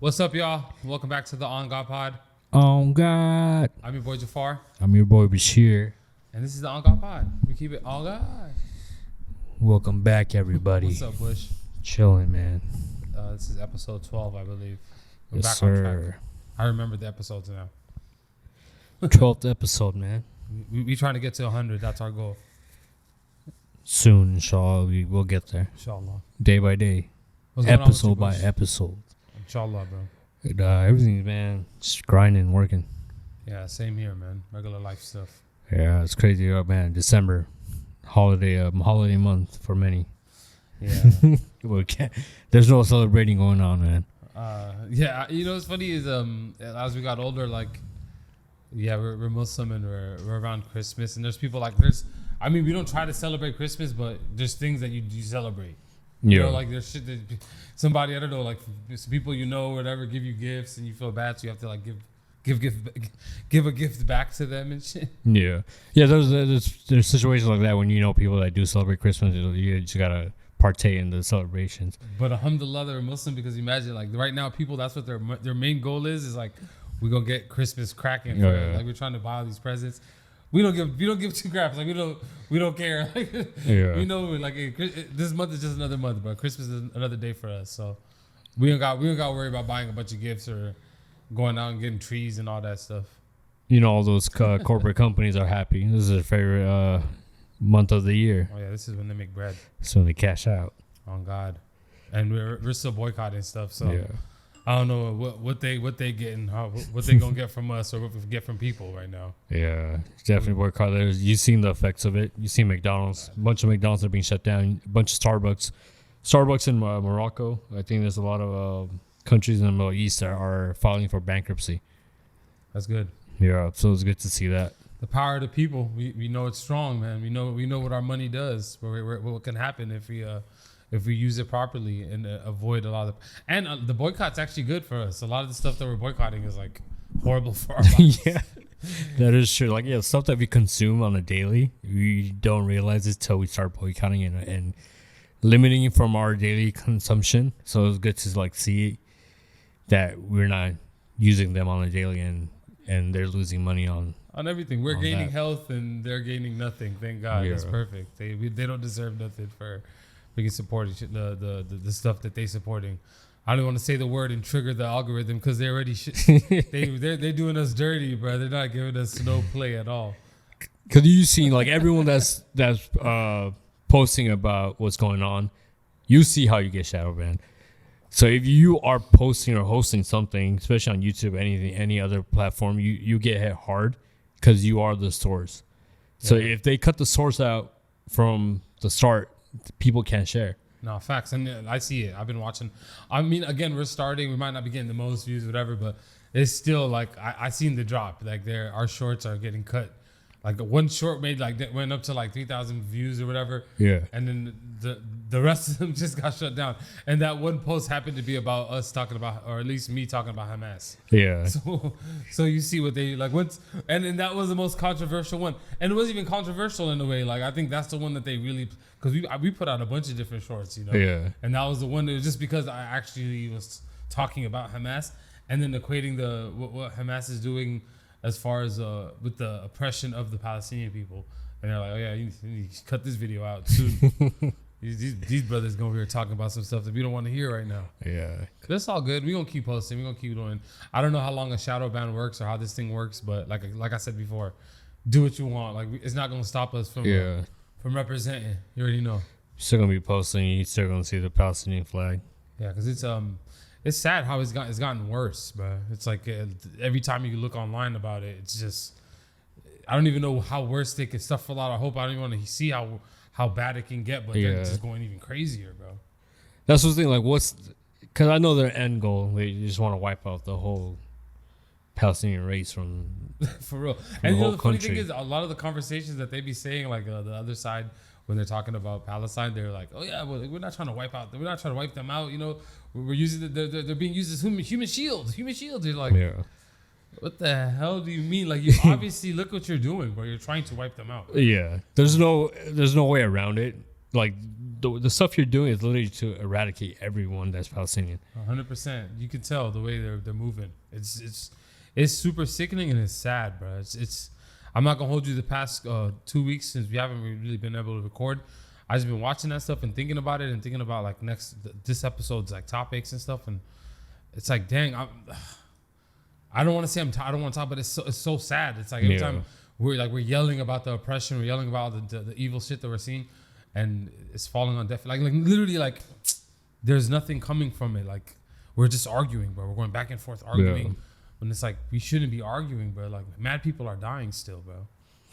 What's up, y'all? Welcome back to the On God Pod. On God. I'm your boy Jafar, I'm your boy Bashir. and this is the On God Pod. We keep it on God. Welcome back, everybody. What's up, Bush? Chilling, man. This is episode 12, I believe. We're Yes, back on sir. track. I remember the episodes now. 12th episode, man. We trying to get to 100. That's our goal. Soon, inshallah, we'll get there. Inshallah. Day by day. What's going on with you, Episode by Bush? episode. Inshallah, bro. And, everything's, man, just grinding, working. Yeah, same here, man. Regular life stuff. Yeah, it's crazy, man. December, holiday month for many. Yeah. We can't, there's no celebrating going on, man. Yeah, you know what's funny is as we got older, like, yeah, we're Muslim and we're around Christmas, and there's people like we don't try to celebrate Christmas, but there's things that you celebrate. You know, like there's shit that somebody, I don't know, like some people you know, whatever, give you gifts and you feel bad, so you have to like give a gift back to them and shit. Yeah. There's situations like that when you know people that do celebrate Christmas. You just gotta partake in the celebrations. But alhamdulillah, they're Muslim, because imagine like right now, people, that's what their main goal is like, we're gonna get Christmas cracking. Yeah. Like we're trying to buy all these presents. We don't give two craps. Like we don't care. Like, Yeah. we know like this month is just another month, but Christmas is another day for us. So we don't got to worry about buying a bunch of gifts or going out and getting trees and all that stuff. You know, all those corporate companies are happy. This is their favorite month of the year. Oh yeah, this is when they make bread. So they cash out. On God, and we're still boycotting stuff. So Yeah. I don't know what they getting, what they gonna get from us, or what we get from people right now. Yeah. Definitely boycott. You've seen the effects of it. You see McDonald's. A bunch of McDonald's are being shut down. A bunch of Starbucks. Starbucks in Morocco. I think there's a lot of countries in the Middle East that are filing for bankruptcy. That's good. Yeah. So it's good to see that. The power of the people. We know it's strong, man. We know what our money does. What can happen if we use it properly and avoid a lot of. And the boycott's actually good for us. A lot of the stuff that we're boycotting is like horrible for our bodies. Yeah. That is true. Like, yeah, stuff that we consume on a daily, we don't realize it till we start boycotting it and limiting it from our daily consumption. So it's good to like see that we're not using them on a daily and they're losing money on everything. We're on gaining that. health and they're gaining nothing. Thank God. Yeah. That's perfect. They don't deserve nothing for we can support the stuff that they supporting. I don't want to say the word and trigger the algorithm, because they already they're doing us dirty, bro. They're not giving us no play at all. Because you see, like, everyone that's posting about what's going on, you see how you get shadow banned. So if you are posting or hosting something, especially on YouTube, any other platform, you get hit hard because you are the source. So Yeah. if they cut the source out from the start, people can't share. No, facts. And I see it. I've been watching. I mean, again, we're starting. We might not be getting the most views, whatever, but it's still like I seen the drop. Like our shorts are getting cut. Like one short went up to like 3,000 views or whatever. Yeah. And then the rest of them just got shut down. And that one post happened to be about us talking about, or at least me talking about Hamas. Yeah. So you see what they like once, and then that was the most controversial one, and it wasn't even controversial in a way. Like I think that's the one that they really, because we put out a bunch of different shorts, you know. Yeah. And that was the one that was just because I actually was talking about Hamas and then equating what Hamas is doing as far as with the oppression of the Palestinian people, and they're like, oh yeah, you need to cut this video out soon. These brothers going over here talking about some stuff that we don't want to hear right now. Yeah. That's all good. We're going to keep posting. We're going to keep doing. I don't know how long a shadow ban works or how this thing works, but like I said before, do what you want. Like it's not going to stop us from representing. You already know. Still going to be posting. You're still going to see the Palestinian flag. Yeah, because it's sad how it's gotten worse, bro. It's like every time you look online about it, it's just, I don't even know how worse they could stuff a lot of hope. I don't even want to see how bad it can get, but they're just going even crazier, bro. That's the thing. Like, because I know their end goal. They just want to wipe out the whole Palestinian race from for real. the And you know, whole the funny country. thing is, a lot of the conversations that they be saying, like the other side, when they're talking about Palestine, they're like, "Oh yeah, well, we're not trying to wipe them out. You know, we're using they're being used as human shields. Human shields." You're like, Yeah. what the hell do you mean? Like, you obviously look what you're doing, bro. You're trying to wipe them out. Yeah. There's no way around it. like the stuff you're doing is literally to eradicate everyone that's Palestinian. 100%. You can tell the way they're moving. It's super sickening and it's sad, bro. It's I'm not gonna hold you the past 2 weeks since we haven't really been able to record. I just been watching that stuff and thinking about it and thinking about like this episode's like topics and stuff, and it's like, dang, I don't want to say I don't want to talk, but it's so sad. It's like every time we're yelling about the oppression, we're yelling about the evil shit that we're seeing, and it's falling on deaf. Like literally, like there's nothing coming from it. Like we're just arguing, bro. We're going back and forth arguing, when it's like we shouldn't be arguing, bro. Like mad people are dying still, bro,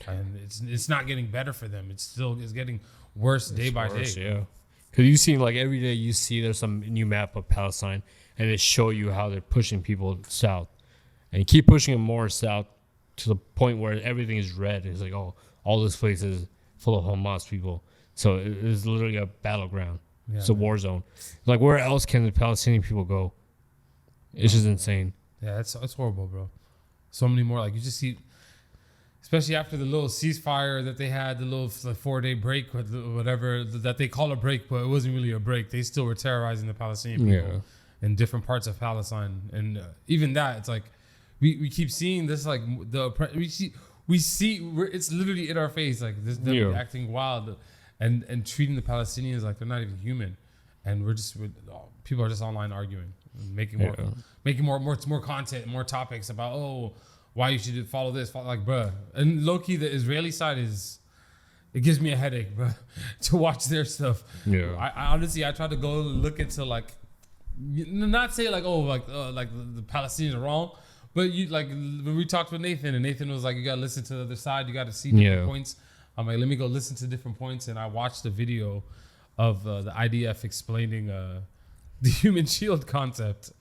and it's not getting better for them. It's getting worse day by day. Yeah, because you see, like every day you see there's some new map of Palestine, and it show you how they're pushing people south, and keep pushing them more south to the point where everything is red. It's like, oh, all this place is full of Hamas people. So it's literally a battleground. Yeah, it's a war zone. Like where else can the Palestinian people go? It's just insane. Yeah, it's horrible, bro. So many more. Like you just see, especially after the little ceasefire that they had, the little 4-day break, whatever that they call a break, but it wasn't really a break. They still were terrorizing the Palestinian people in different parts of Palestine, and even that, it's like we keep seeing this, like we see it's literally in our face, like this them acting wild and treating the Palestinians like they're not even human, and people are just online arguing, making more content, more topics about why you should follow this, like, bruh. And low-key, the Israeli side it gives me a headache, bruh, to watch their stuff. Yeah. I honestly, I try to go look into, like, not say, like, the Palestinians are wrong, but you, like, when we talked with Nathan, and Nathan was like, you got to listen to the other side, you got to see different points. I'm like, let me go listen to different points, and I watched the video of the IDF explaining the human shield concept.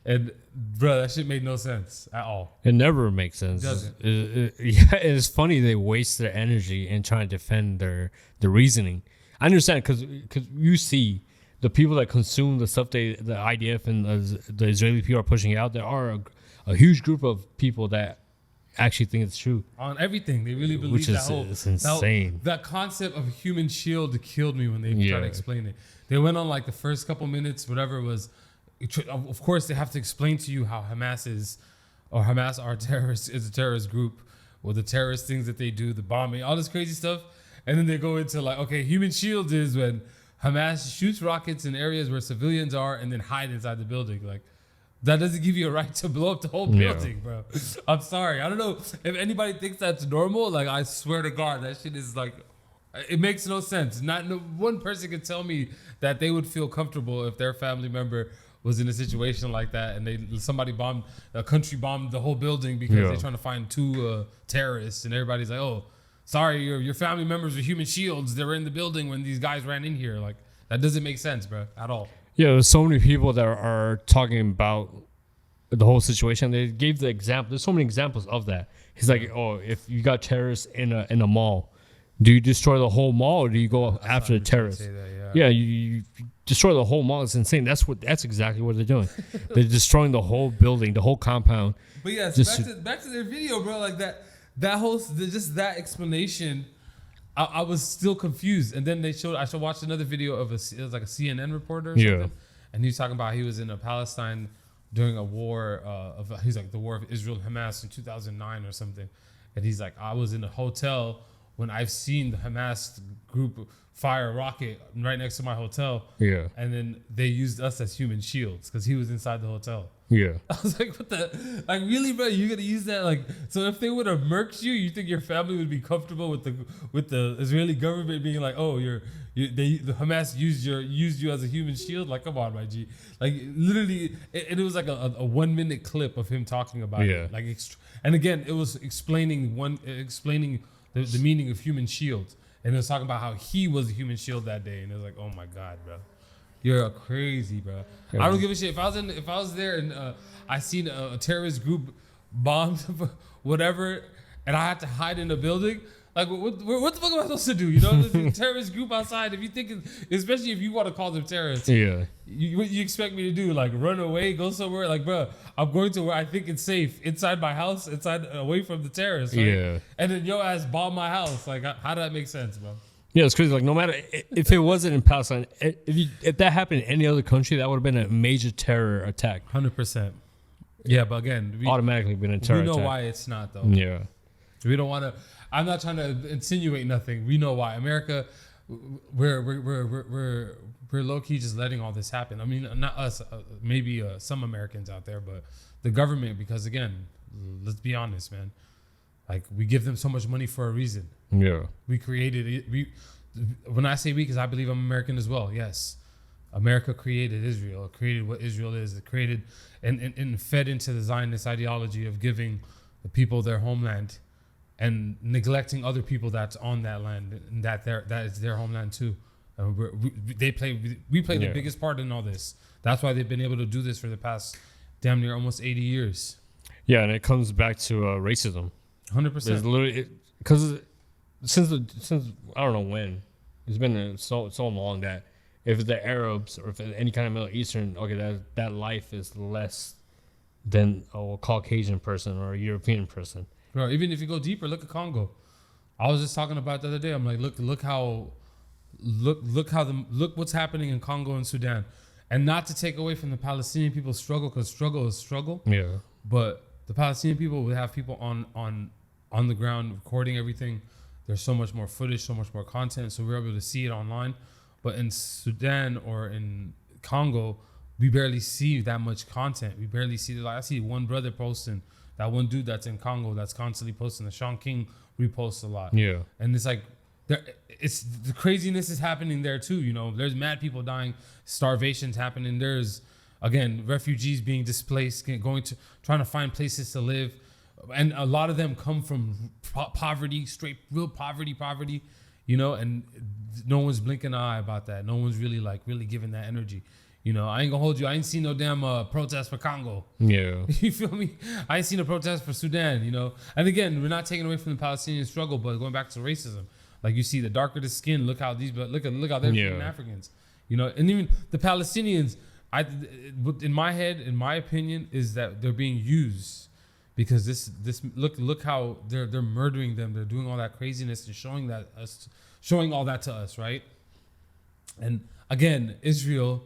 And bro, that shit made no sense at all. It never makes sense. It's funny they waste their energy in trying to defend their reasoning. I understand because you see the people that consume the stuff the IDF and the Israeli people are pushing out. There are a huge group of people that actually think it's true on everything. They really believe it's insane. That concept of human shield killed me when they tried to explain it. They went on like the first couple minutes, whatever it was. Of course, they have to explain to you how Hamas are terrorists, is a terrorist group, or the terrorist things that they do, the bombing, all this crazy stuff. And then they go into like, okay, human shield is when Hamas shoots rockets in areas where civilians are and then hide inside the building. Like, that doesn't give you a right to blow up the whole building, bro. I'm sorry. I don't know if anybody thinks that's normal. Like, I swear to God, that shit is like, it makes no sense. No one person can tell me that they would feel comfortable if their family member was in a situation like that and somebody bombed the whole building because they're trying to find two terrorists, and everybody's like, oh, sorry, your family members were human shields. They were in the building when these guys ran in here. Like, that doesn't make sense, bro, at all. Yeah, there's so many people that are talking about the whole situation. They gave the example. There's so many examples of that. He's like, oh, if you got terrorists in a mall, do you destroy the whole mall or do you go after the terrorists? You destroy the whole mall. It's insane. That's exactly what they're doing. They're destroying the whole building, the whole compound. But yeah, back to their video, bro. Like that explanation, I was still confused. And then I watched another video of it was like a CNN reporter or something. And he was talking about he was in Palestine during a war he's like the war of Israel and Hamas in 2009 or something. And he's like, I was in a hotel when I've seen the Hamas group fire a rocket right next to my hotel. Yeah. And then they used us as human shields because he was inside the hotel. Yeah. I was like, what the? Like, really, bro? You're going to use that? Like, so if they would have murked you think your family would be comfortable with the Israeli government being like, oh, the Hamas used you as a human shield? Like, come on, my G. Like, literally, it was like a 1 minute clip of him talking about it. Like, and again, it was explaining the meaning of human shield. And it was talking about how he was a human shield that day. And it was like, oh my God, bro. You're crazy, bro. Yeah. I don't give a shit. If I was there and I seen a terrorist group bombed whatever, and I had to hide in a building, like what the fuck am I supposed to do? You know, the terrorist group outside. If you think, especially if you want to call them terrorists, what you expect me to do? Like run away, go somewhere? Like, bro, I'm going to where I think it's safe, inside my house, away from the terrorists. Right? Yeah. And then your ass bomb my house. Like, how did that make sense, bro? Yeah, it's crazy. Like, no matter if it wasn't in Palestine, if that happened in any other country, that would have been a major terror attack. 100%. Yeah, but again, Automatically been a terror attack. We know why it's not, though. Yeah. We don't want to. I'm not trying to insinuate nothing. We know why. America, we're low key just letting all this happen. I mean, not us, maybe some Americans out there, but the government. Because again, let's be honest, man. Like, we give them so much money for a reason. Yeah. We created it. When I say we, because I believe I'm American as well. Yes, America created Israel. It created what Israel is. It created and fed into the Zionist ideology of giving the people their homeland and neglecting other people that's on that land, and that is their homeland too. We play the biggest part in all this. That's why they've been able to do this for the past damn near almost 80 years. Yeah, and it comes back to racism. 100%. There's literally, because since I don't know when, it's been so long that if the Arabs or if any kind of Middle Eastern, okay, that life is less than a Caucasian person or a European person. Bro, even if you go deeper, look at Congo. I was just talking about the other day. I'm like, look what's happening in Congo and Sudan, and not to take away from the Palestinian people's struggle, because struggle is struggle. Yeah. But the Palestinian people would have people on the ground recording everything. There's so much more footage, so much more content, so we're able to see it online. But in Sudan or in Congo, we barely see that much content. We barely see, like, I see one brother posting, that one dude that's in Congo that's constantly posting. The Sean King reposts a lot. Yeah. And it's like, it's the craziness is happening there too. You know, there's mad people dying, starvation's happening. There's, again, refugees being displaced, trying to find places to live. And a lot of them come from poverty, straight, real poverty, you know, and no one's blinking an eye about that. No one's really giving that energy. You know, I ain't gonna hold you. I ain't seen no damn protest for Congo. Yeah. You feel me? I ain't seen a protest for Sudan, you know. And again, we're not taking away from the Palestinian struggle, but going back to racism. Like, you see the darker the skin, look how they're treating Africans. You know, and even the Palestinians, in my head, in my opinion, is that they're being used. Because this look how they're murdering them. They're doing all that craziness and showing all that to us, right? And again, Israel,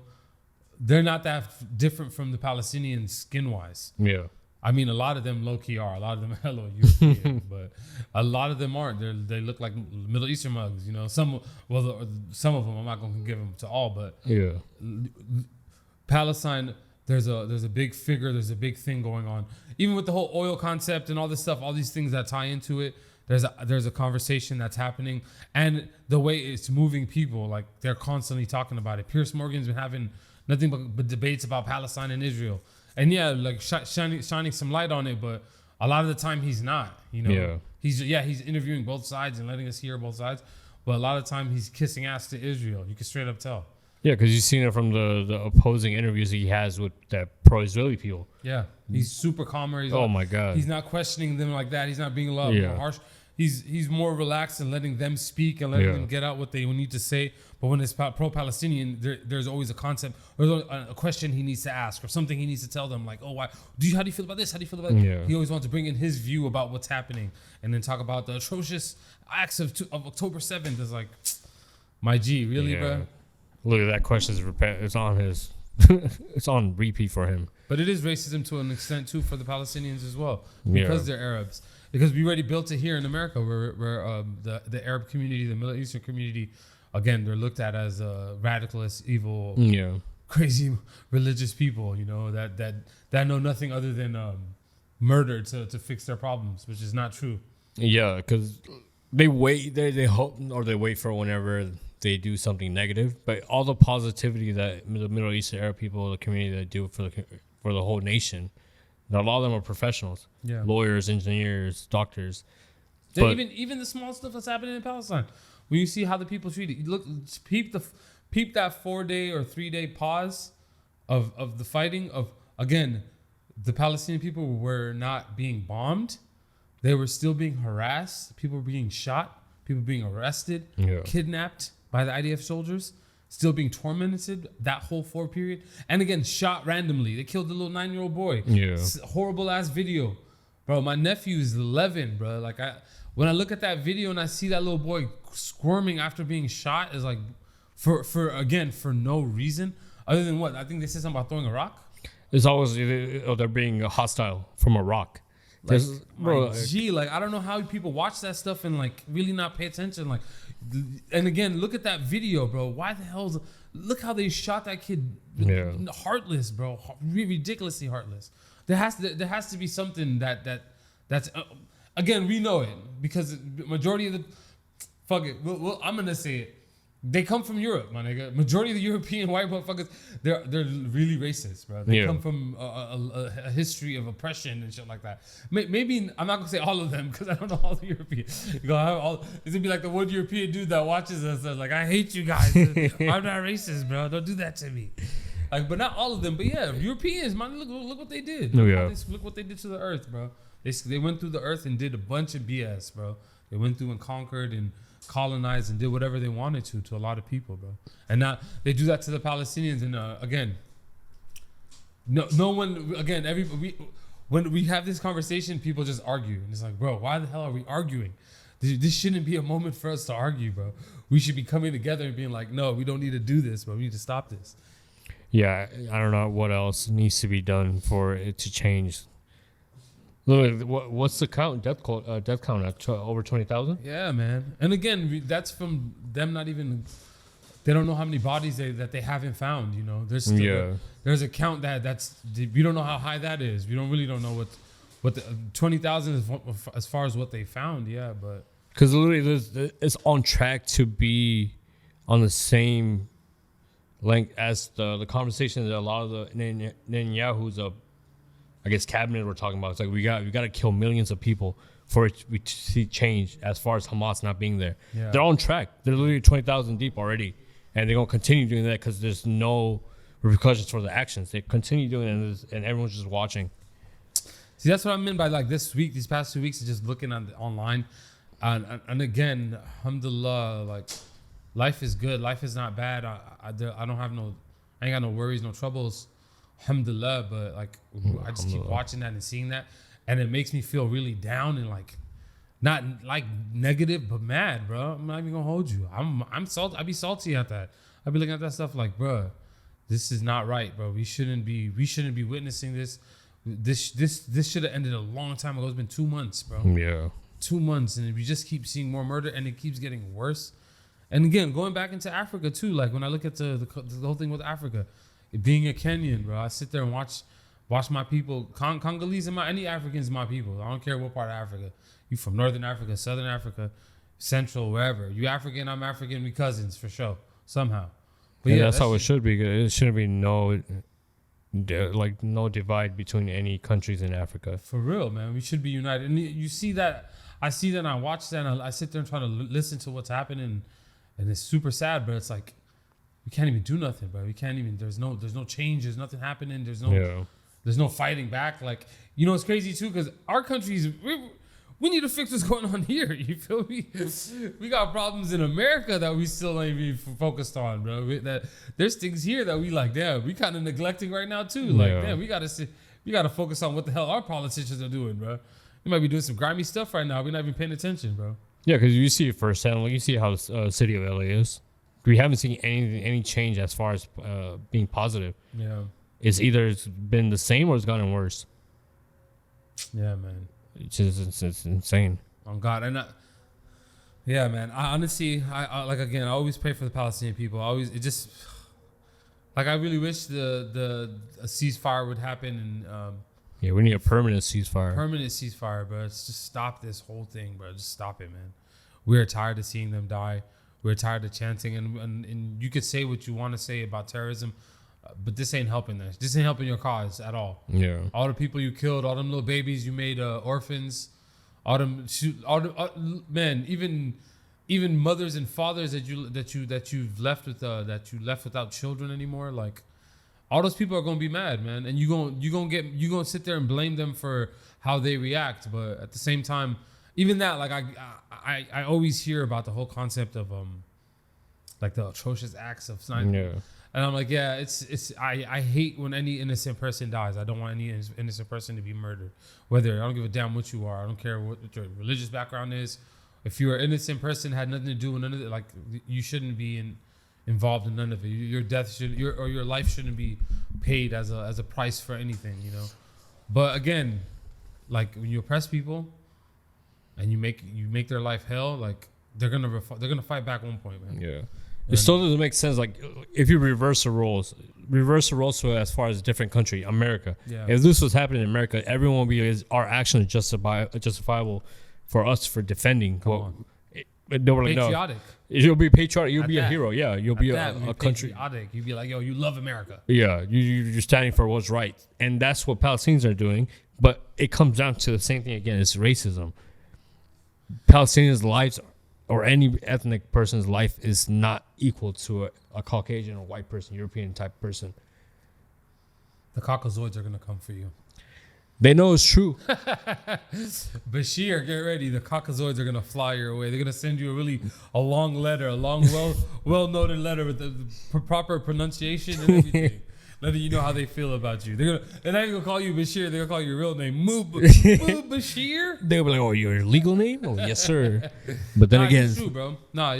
they're not that different from the Palestinians skin-wise. Yeah. I mean, a lot of them low-key are. A lot of them are hello European, but a lot of them aren't. They look like Middle Eastern mugs, you know. Some of them, I'm not going to give them to all, but yeah. Palestine, there's a big figure, there's a big thing going on. Even with the whole oil concept and all this stuff, all these things that tie into it, there's a conversation that's happening, and the way it's moving people, like, they're constantly talking about it. Piers Morgan's been having nothing but debates about Palestine and Israel, and like shining some light on it, but a lot of the time he's not. You know, he's interviewing both sides and letting us hear both sides, but a lot of the time he's kissing ass to Israel. You can straight up tell. Yeah, because you've seen it from the opposing interviews he has with that pro-Israeli people. Yeah, he's super calmer. My God. He's not questioning them like that. He's not being a lot more harsh. He's more relaxed and letting them speak and letting them get out what they need to say. But when it's pro-Palestinian, there's always a concept or a question he needs to ask or something he needs to tell them, like, oh, why? How do you feel about this? How do you feel about that? Yeah. He always wants to bring in his view about what's happening and then talk about the atrocious acts of October 7th. It's like, my G, really, bro? Look at that question. It's on his. It's on repeat for him. But it is racism to an extent too for the Palestinians as well, because they're Arabs. Because we already built it here in America, where the Arab community, the Middle Eastern community, again, they're looked at as radicalist, evil, crazy religious people. You know, that know nothing other than murder to fix their problems, which is not true. Yeah, because they wait. They hope, or they wait for whenever they do something negative, but all the positivity that the Middle Eastern Arab people, the community, that do for the whole nation, a lot of them are professionals, lawyers, engineers, doctors. But even the small stuff that's happening in Palestine, when you see how the people treat it, you look, peep that 4-day or 3-day pause of the fighting. Of, again, the Palestinian people were not being bombed; they were still being harassed. People were being shot. People being arrested, kidnapped by the IDF soldiers, still being tormented that whole 4 period. And again, shot randomly. They killed the little 9-year-old boy. Horrible ass video. Bro, my nephew is 11, bro. Like, when I look at that video and I see that little boy squirming after being shot, is like, for no reason other than what I think they said something about throwing a rock. It's always they're being hostile from a rock. Like, bro, like I don't know how people watch that stuff and like really not pay attention. Like, and again, look at that video, bro. Why the hell's look how they shot that kid? Yeah. Heartless, bro. Ridiculously heartless. There has to be something that's again, we know it because the majority of the fuck it. Well, I'm gonna say it. They come from Europe, my nigga. Majority of the European white motherfuckers, they're really racist, bro. They come from a history of oppression and shit like that. Maybe I'm not gonna say all of them because I don't know all the Europeans. You gonna have all. It's gonna be like the one European dude that watches us that's like, I hate you guys. I'm not racist, bro. Don't do that to me. Like, but not all of them. But yeah, Europeans, man. Look what they did. Look what they did to the earth, bro. They went through the earth and did a bunch of BS, bro. They went through and conquered and colonized and did whatever they wanted to a lot of people, bro. And now they do that to the Palestinians. And again, no one, again, when we have this conversation, people just argue. And it's like, bro, why the hell are we arguing? This shouldn't be a moment for us to argue, bro. We should be coming together and being like, no, we don't need to do this, but we need to stop this. Yeah, I don't know what else needs to be done for it to change. Look, what's the count? Death count at over 20,000? Yeah, man. And again, that's from them not even. They don't know how many bodies that they haven't found. You know, there's still there's a count that's we don't know how high that is. We don't know what the 20,000 is as far as what they found. Yeah, but because literally it's on track to be on the same length as the conversation that a lot of the Netanyahu's I guess cabinet we're talking about. It's like we got to kill millions of people for it to see change as far as Hamas not being there. Yeah. They're on track. They're literally 20,000 deep already, and they're gonna continue doing that because there's no repercussions for the actions. They continue doing it, and everyone's just watching. See, that's what I meant by like these past 2 weeks, is just looking on online, and again, alhamdulillah, like life is good. Life is not bad. I ain't got no worries, no troubles. Alhamdulillah, but like I just keep watching that and seeing that, and it makes me feel really down and like not like negative but mad, bro. I'm not even gonna hold you. I'm salty. I'd be salty at that. I'd be looking at that stuff like, bro, this is not right, bro. We shouldn't be witnessing this. This should have ended a long time ago. It's been 2 months, bro. Yeah, 2 months, and we just keep seeing more murder, and it keeps getting worse. And again, going back into Africa too, like when I look at the whole thing with Africa. Being a Kenyan, bro, I sit there and watch my people, Congolese and any Africans, my people. I don't care what part of Africa. You from Northern Africa, Southern Africa, Central, wherever. You African, I'm African, we cousins for sure, somehow. But yeah, that's how it should be. It shouldn't be no divide between any countries in Africa. For real, man. We should be united. And you see that, I see that and I watch that and I sit there and try to listen to what's happening and it's super sad, but it's like, we can't even do nothing, bro. We can't even. There's no change. There's nothing happening. There's no fighting back. Like, you know, it's crazy too because our countries, we need to fix what's going on here. You feel me? We got problems in America that we still ain't even focused on, bro. There's things here that we like. Damn, we kind of neglecting right now too. Like, damn, we gotta focus on what the hell our politicians are doing, bro. We might be doing some grimy stuff right now. We're not even paying attention, bro. Yeah, because you see it firsthand. Like you see how city of LA is. We haven't seen any change as far as being positive. Yeah. It's either been the same or it's gotten worse. Yeah, man. It's insane. On God. And yeah, man. I honestly, I like, again, I always pray for the Palestinian people. I really wish a ceasefire would happen. And yeah, we need a permanent ceasefire. Permanent ceasefire, bro. Let's just stop this whole thing, bro. Just stop it, man. We're tired of seeing them die. We're tired of chanting, and you could say what you want to say about terrorism, but this ain't helping us. This ain't helping your cause at all. Yeah. All the people you killed, all them little babies you made orphans, man, even mothers and fathers that you've left without children anymore. Like, all those people are gonna be mad, man, and you gonna sit there and blame them for how they react, but at the same time. Even that, like I always hear about the whole concept of like the atrocious acts of sniping. Yeah. And I'm like, yeah, I hate when any innocent person dies. I don't want any innocent person to be murdered. Whether, I don't give a damn what you are. I don't care what your religious background is. If you're an innocent person, had nothing to do with none of it, like, you shouldn't be involved in none of it. Your death your life shouldn't be paid as a price for anything, you know. But again, like, when you oppress people and you make their life hell, like, they're gonna fight back at one point, man. Yeah. It still doesn't make sense. Like, if you reverse the roles so as far as a different country, America. Yeah. If this was happening in America, everyone would be our action is justifiable for us for defending. They were like, patriotic. No, you'll be patriotic. You'll At be that. a hero. Yeah, you'll be a country. Patriotic. You'd be like, yo, you love America. Yeah, you're standing for what's right, and that's what Palestinians are doing. But it comes down to the same thing again. It's racism. Palestinians' lives, or any ethnic person's life, is not equal to a Caucasian or white person, European type person. The Caucasoids are gonna come for you. They know it's true. Bashir, get ready. The Caucasoids are gonna fly your way. They're gonna send you a long letter, well noted letter with the proper pronunciation and everything, letting you know how they feel about you. They're not even gonna call you Bashir. They're gonna call you your real name, Moo Bashir. They'll be like, "Oh, your legal name? Oh, yes, sir." But then again, it's true, bro. Nah,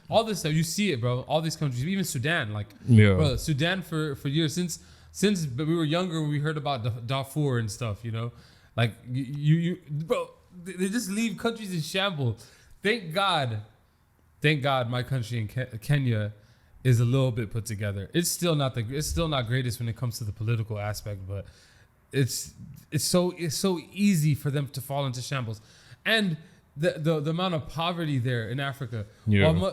all this stuff, you see it, bro. All these countries, even Sudan, like, yeah, bro, Sudan for years since we were younger, we heard about Darfur and stuff, you know, like you bro, they just leave countries in shambles. Thank God, my country in Kenya is a little bit put together. It's still not greatest when it comes to the political aspect, but it's so easy for them to fall into shambles, and the amount of poverty there in Africa. Yeah.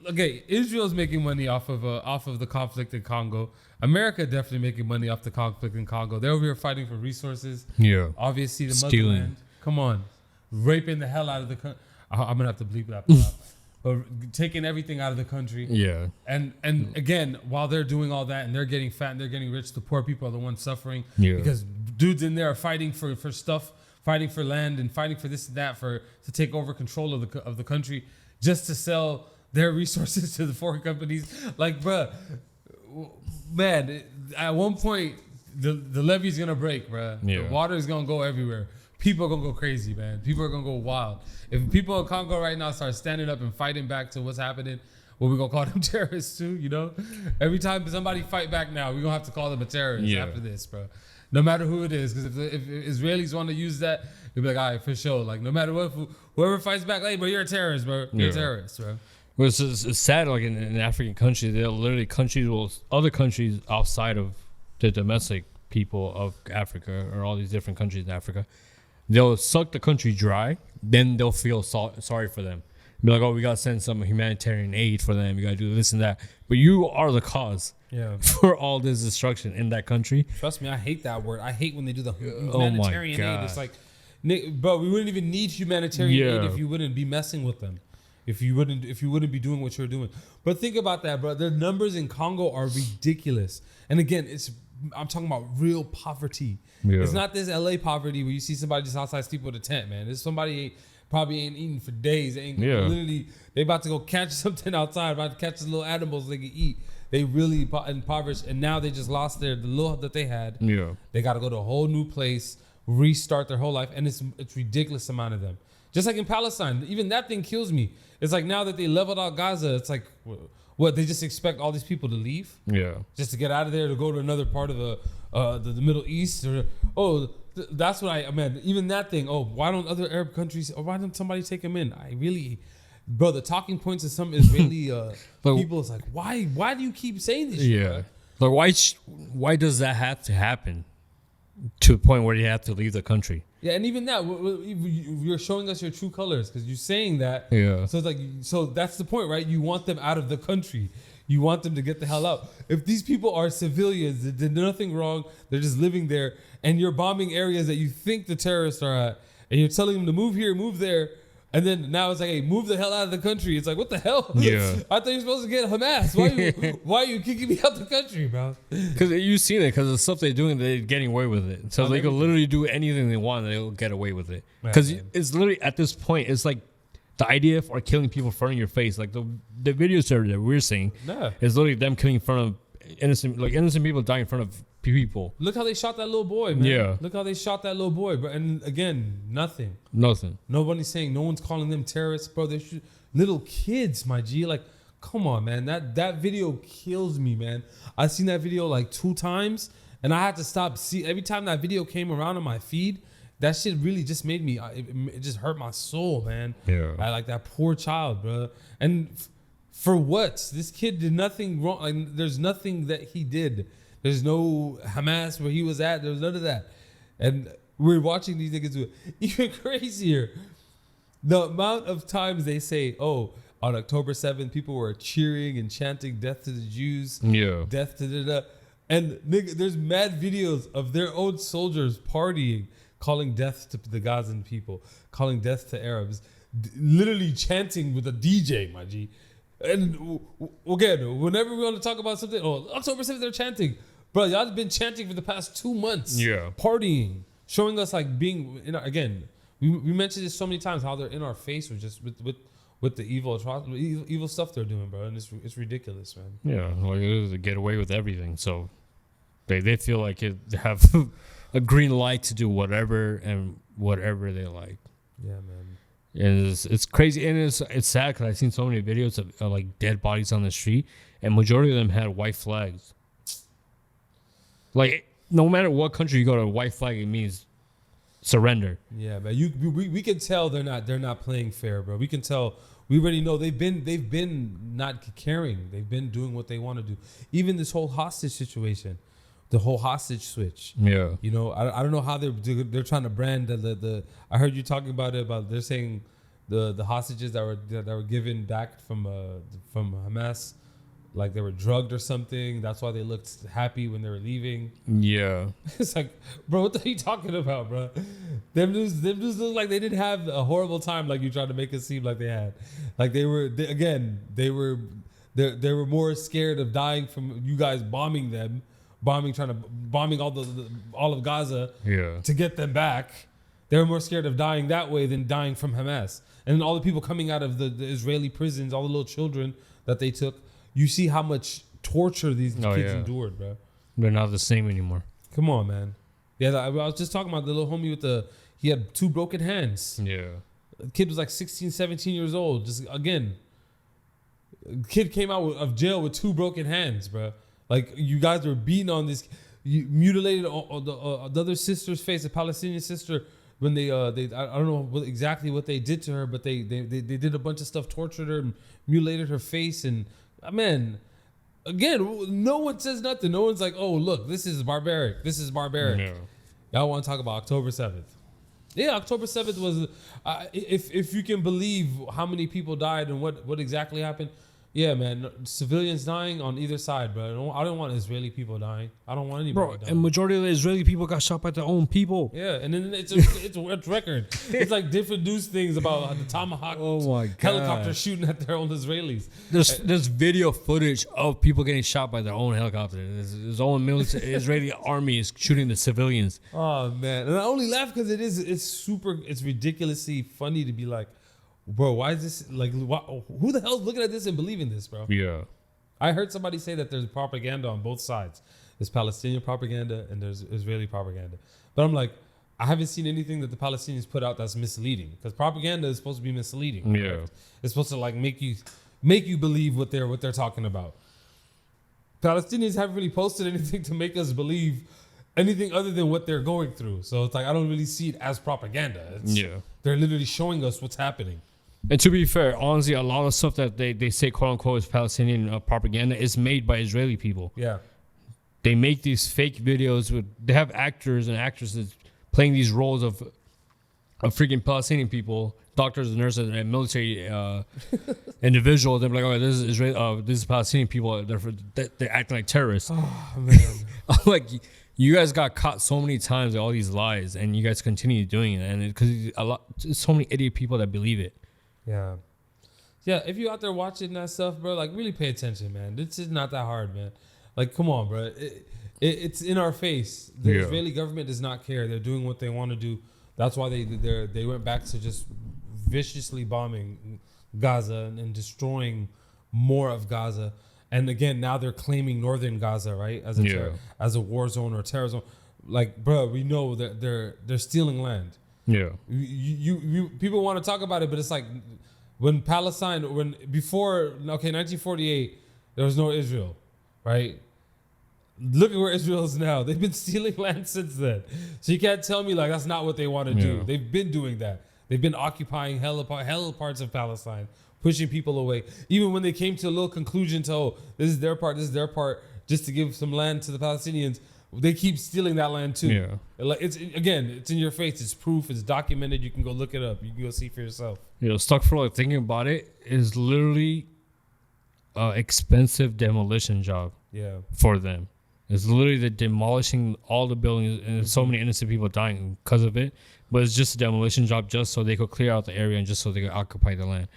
Okay, Israel's making money off of the conflict in Congo. America definitely making money off the conflict in Congo. They're over here fighting for resources. Yeah. Obviously, the Stealing. motherland. Come on, raping the hell out of the country. I'm gonna have to bleep that out. But taking everything out of the country. Yeah. And again, while they're doing all that and they're getting fat and they're getting rich, the poor people are the ones suffering. Yeah. Because dudes in there are fighting for stuff, fighting for land, and fighting for this and that to take over control of the country, just to sell their resources to the foreign companies. Like, bruh, man, at one point the levee's gonna break, bruh. Yeah. The water is gonna go everywhere. People are gonna go crazy, man. People are gonna go wild. If people in Congo right now start standing up and fighting back to what's happening, well, we're gonna call them terrorists too, you know? Every time somebody fight back now, we're gonna have to call them a terrorist after this, bro. No matter who it is, because if Israelis want to use that, you'll be like, all right, for sure. Like, no matter what, whoever fights back, hey, bro, you're a terrorist, bro. You're a terrorist, bro. Well, it's sad, like in African countries, they're literally other countries outside of the domestic people of Africa, or all these different countries in Africa, they'll suck the country dry, then they'll feel sorry for them. Be like, oh, we gotta send some humanitarian aid for them, we gotta do this and that. But you are the cause for all this destruction in that country. Trust me, I hate that word. I hate when they do the Oh my humanitarian aid. God. It's like, bro, we wouldn't even need humanitarian aid if you wouldn't be messing with them. If you wouldn't be doing what you're doing. But think about that, bro. The numbers in Congo are ridiculous. And again, I'm talking about real poverty. Yeah. It's not this LA poverty where you see somebody just outside sleep with a tent, man. It's somebody probably ain't eating for days. Literally, they about to go catch something outside, about to catch the little animals they can eat. They really impoverished, and now they just lost the little that they had. Yeah. They got to go to a whole new place, restart their whole life, and it's ridiculous amount of them. Just like in Palestine, even that thing kills me. It's like now that they leveled out Gaza, it's like, what, they just expect all these people to leave? Yeah. Just to get out of there, to go to another part of the Middle East? That's what I mean. Even that thing, why don't other Arab countries, or why don't somebody take them in? Bro, the talking points of some Israeli people is like, why do you keep saying this shit? Yeah. Like, why does that have to happen to the point where you have to leave the country? Yeah, and even that, you're showing us your true colors because you're saying that. Yeah. So it's like, so that's the point, right? You want them out of the country. You want them to get the hell out. If these people are civilians, they did nothing wrong, they're just living there, and you're bombing areas that you think the terrorists are at, and you're telling them to move here, move there, and then now it's like, hey, move the hell out of the country. It's like, what the hell? Yeah. I thought you were supposed to get Hamas. Why are you kicking me out the country, bro? Because you've seen it. Because the stuff they're doing, they're getting away with it. So they can literally do anything they want, and they'll get away with it. Because it's literally, at this point, it's like the idea for killing people in front of your face. Like the videos that we're seeing is literally them killing in front of innocent people dying in front of people. Look how they shot that little boy, man. Yeah. Look how they shot that little boy, bro. And again, nothing. Nobody's saying, no one's calling them terrorists, bro. They shoot little kids, my G. Like, come on, man. That video kills me, man. I've seen that video like 2 times, and I had to stop. Every time that video came around on my feed, that shit really just made me. It just hurt my soul, man. Yeah. I like that poor child, bro. And for what? This kid did nothing wrong. Like, there's nothing that he did. There's no Hamas where he was at. There was none of that. And we're watching these niggas do it. Even crazier. The amount of times they say, oh, on October 7th, people were cheering and chanting death to the Jews. Yeah. Death to da. And nigga, there's mad videos of their own soldiers partying, calling death to the Gazan people, calling death to Arabs, literally chanting with a DJ, my G. And again, whenever we want to talk about something, October 7th, they're chanting. Bro, y'all have been chanting for the past 2 months. Yeah. Partying, showing us like being, again, we mentioned this so many times, how they're in our face with just with the evil stuff they're doing, bro. And it's ridiculous, man. Yeah, like they get away with everything. So they feel like they have a green light to do whatever they like. Yeah, man. And it's crazy, and it's sad because I've seen so many videos of like dead bodies on the street, and majority of them had white flags. Like, no matter what country you go to, a white flag, it means surrender. Yeah, man. We can tell they're not playing fair, bro. We can tell. We already know they've been not caring. They've been doing what they want to do. Even this whole hostage situation, the whole hostage switch. Yeah. You know, I don't know how they're trying to brand the. I heard you talking about it. About they're saying the hostages that were given back from Hamas, like they were drugged or something. That's why they looked happy when they were leaving. Yeah. It's like, bro, what are you talking about, bro? Them dudes look like they didn't have a horrible time like you tried to make it seem like they had. Like they were more scared of dying from you guys bombing them, bombing all of Gaza, Yeah. to get them back. They were more scared of dying that way than dying from Hamas. And all the people coming out of the Israeli prisons, all the little children that they took. You see how much torture these kids endured, bro. They're not the same anymore. Come on, man. Yeah, I was just talking about the little homie he had 2 broken hands. Yeah. The kid was like 16, 17 years old. Just, again, kid came out of jail with 2 broken hands, bro. Like, you guys were beating on this. You mutilated the other sister's face, a Palestinian sister, when they I don't know exactly what they did to her, but they did a bunch of stuff, tortured her and mutilated her face. And, man, again, no one says nothing. No one's like, oh, look, this is barbaric. This is barbaric. No. Y'all want to talk about October 7th. Yeah, October 7th was, if you can believe how many people died and what exactly happened. Yeah, man, civilians dying on either side, bro. I don't want Israeli people dying. I don't want anybody dying. And majority of the Israeli people got shot by their own people. Yeah, and then it's a record. It's like different news things about the Tomahawk helicopter shooting at their own Israelis. There's video footage of people getting shot by their own helicopter. There's own military Israeli army is shooting the civilians. Oh man, and I only laugh because it's ridiculously funny to be like, bro, why is this like? Who the hell's looking at this and believing this, bro? Yeah, I heard somebody say that there's propaganda on both sides. There's Palestinian propaganda and there's Israeli propaganda. But I'm like, I haven't seen anything that the Palestinians put out that's misleading, because propaganda is supposed to be misleading. Yeah, right? It's supposed to like make you believe what they're talking about. Palestinians haven't really posted anything to make us believe anything other than what they're going through. So it's like I don't really see it as propaganda. They're literally showing us what's happening. And to be fair, honestly, a lot of stuff that they say quote unquote is Palestinian propaganda is made by Israeli people. Yeah. They make these fake videos they have actors and actresses playing these roles of freaking Palestinian people, doctors and nurses and military individuals. They're like, oh, this is Israel, this is Palestinian people. They're acting like terrorists. Oh man. I'm like, you guys got caught so many times with all these lies, and you guys continue doing it, and because so many idiot people that believe it. Yeah. Yeah, if you're out there watching that stuff, bro, like really pay attention, man. This is not that hard, man. Like, come on, bro. It's in our face. The Israeli government does not care. They're doing what they want to do. That's why they went back to just viciously bombing Gaza and destroying more of Gaza. And again, now they're claiming northern Gaza, right, as a war zone or a terror zone. Like, bro, we know that they're stealing land. Yeah. You people want to talk about it, but it's like before 1948, there was no Israel, right? Look at where Israel is now. They've been stealing land since then. So you can't tell me like that's not what they want to do. They've been doing that. They've been occupying hell parts of Palestine, pushing people away. Even when they came to a little conclusion to, this is their part, just to give some land to the Palestinians, they keep stealing that land too. Yeah. It's in your face. It's proof. It's documented. You can go look it up. You can go see for yourself. Stuck for like thinking about it is literally expensive demolition job. Yeah. For them. It's literally the demolishing all the buildings and so many innocent people dying because of it. But it's just a demolition job just so they could clear out the area and just so they could occupy the land.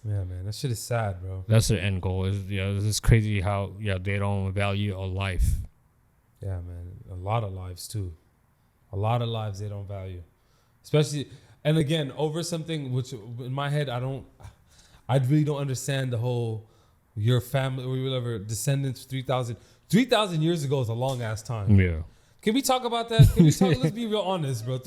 Yeah, man. That shit is sad, bro. That's their end goal. It's crazy how they don't value a life. Yeah, man. A lot of lives too. A lot of lives they don't value. Especially, and again, over something which in my head, I really don't understand the whole, your family or whatever, descendants, 3,000 years ago is a long ass time. Yeah. Can we talk about that? Let's be real honest, bro.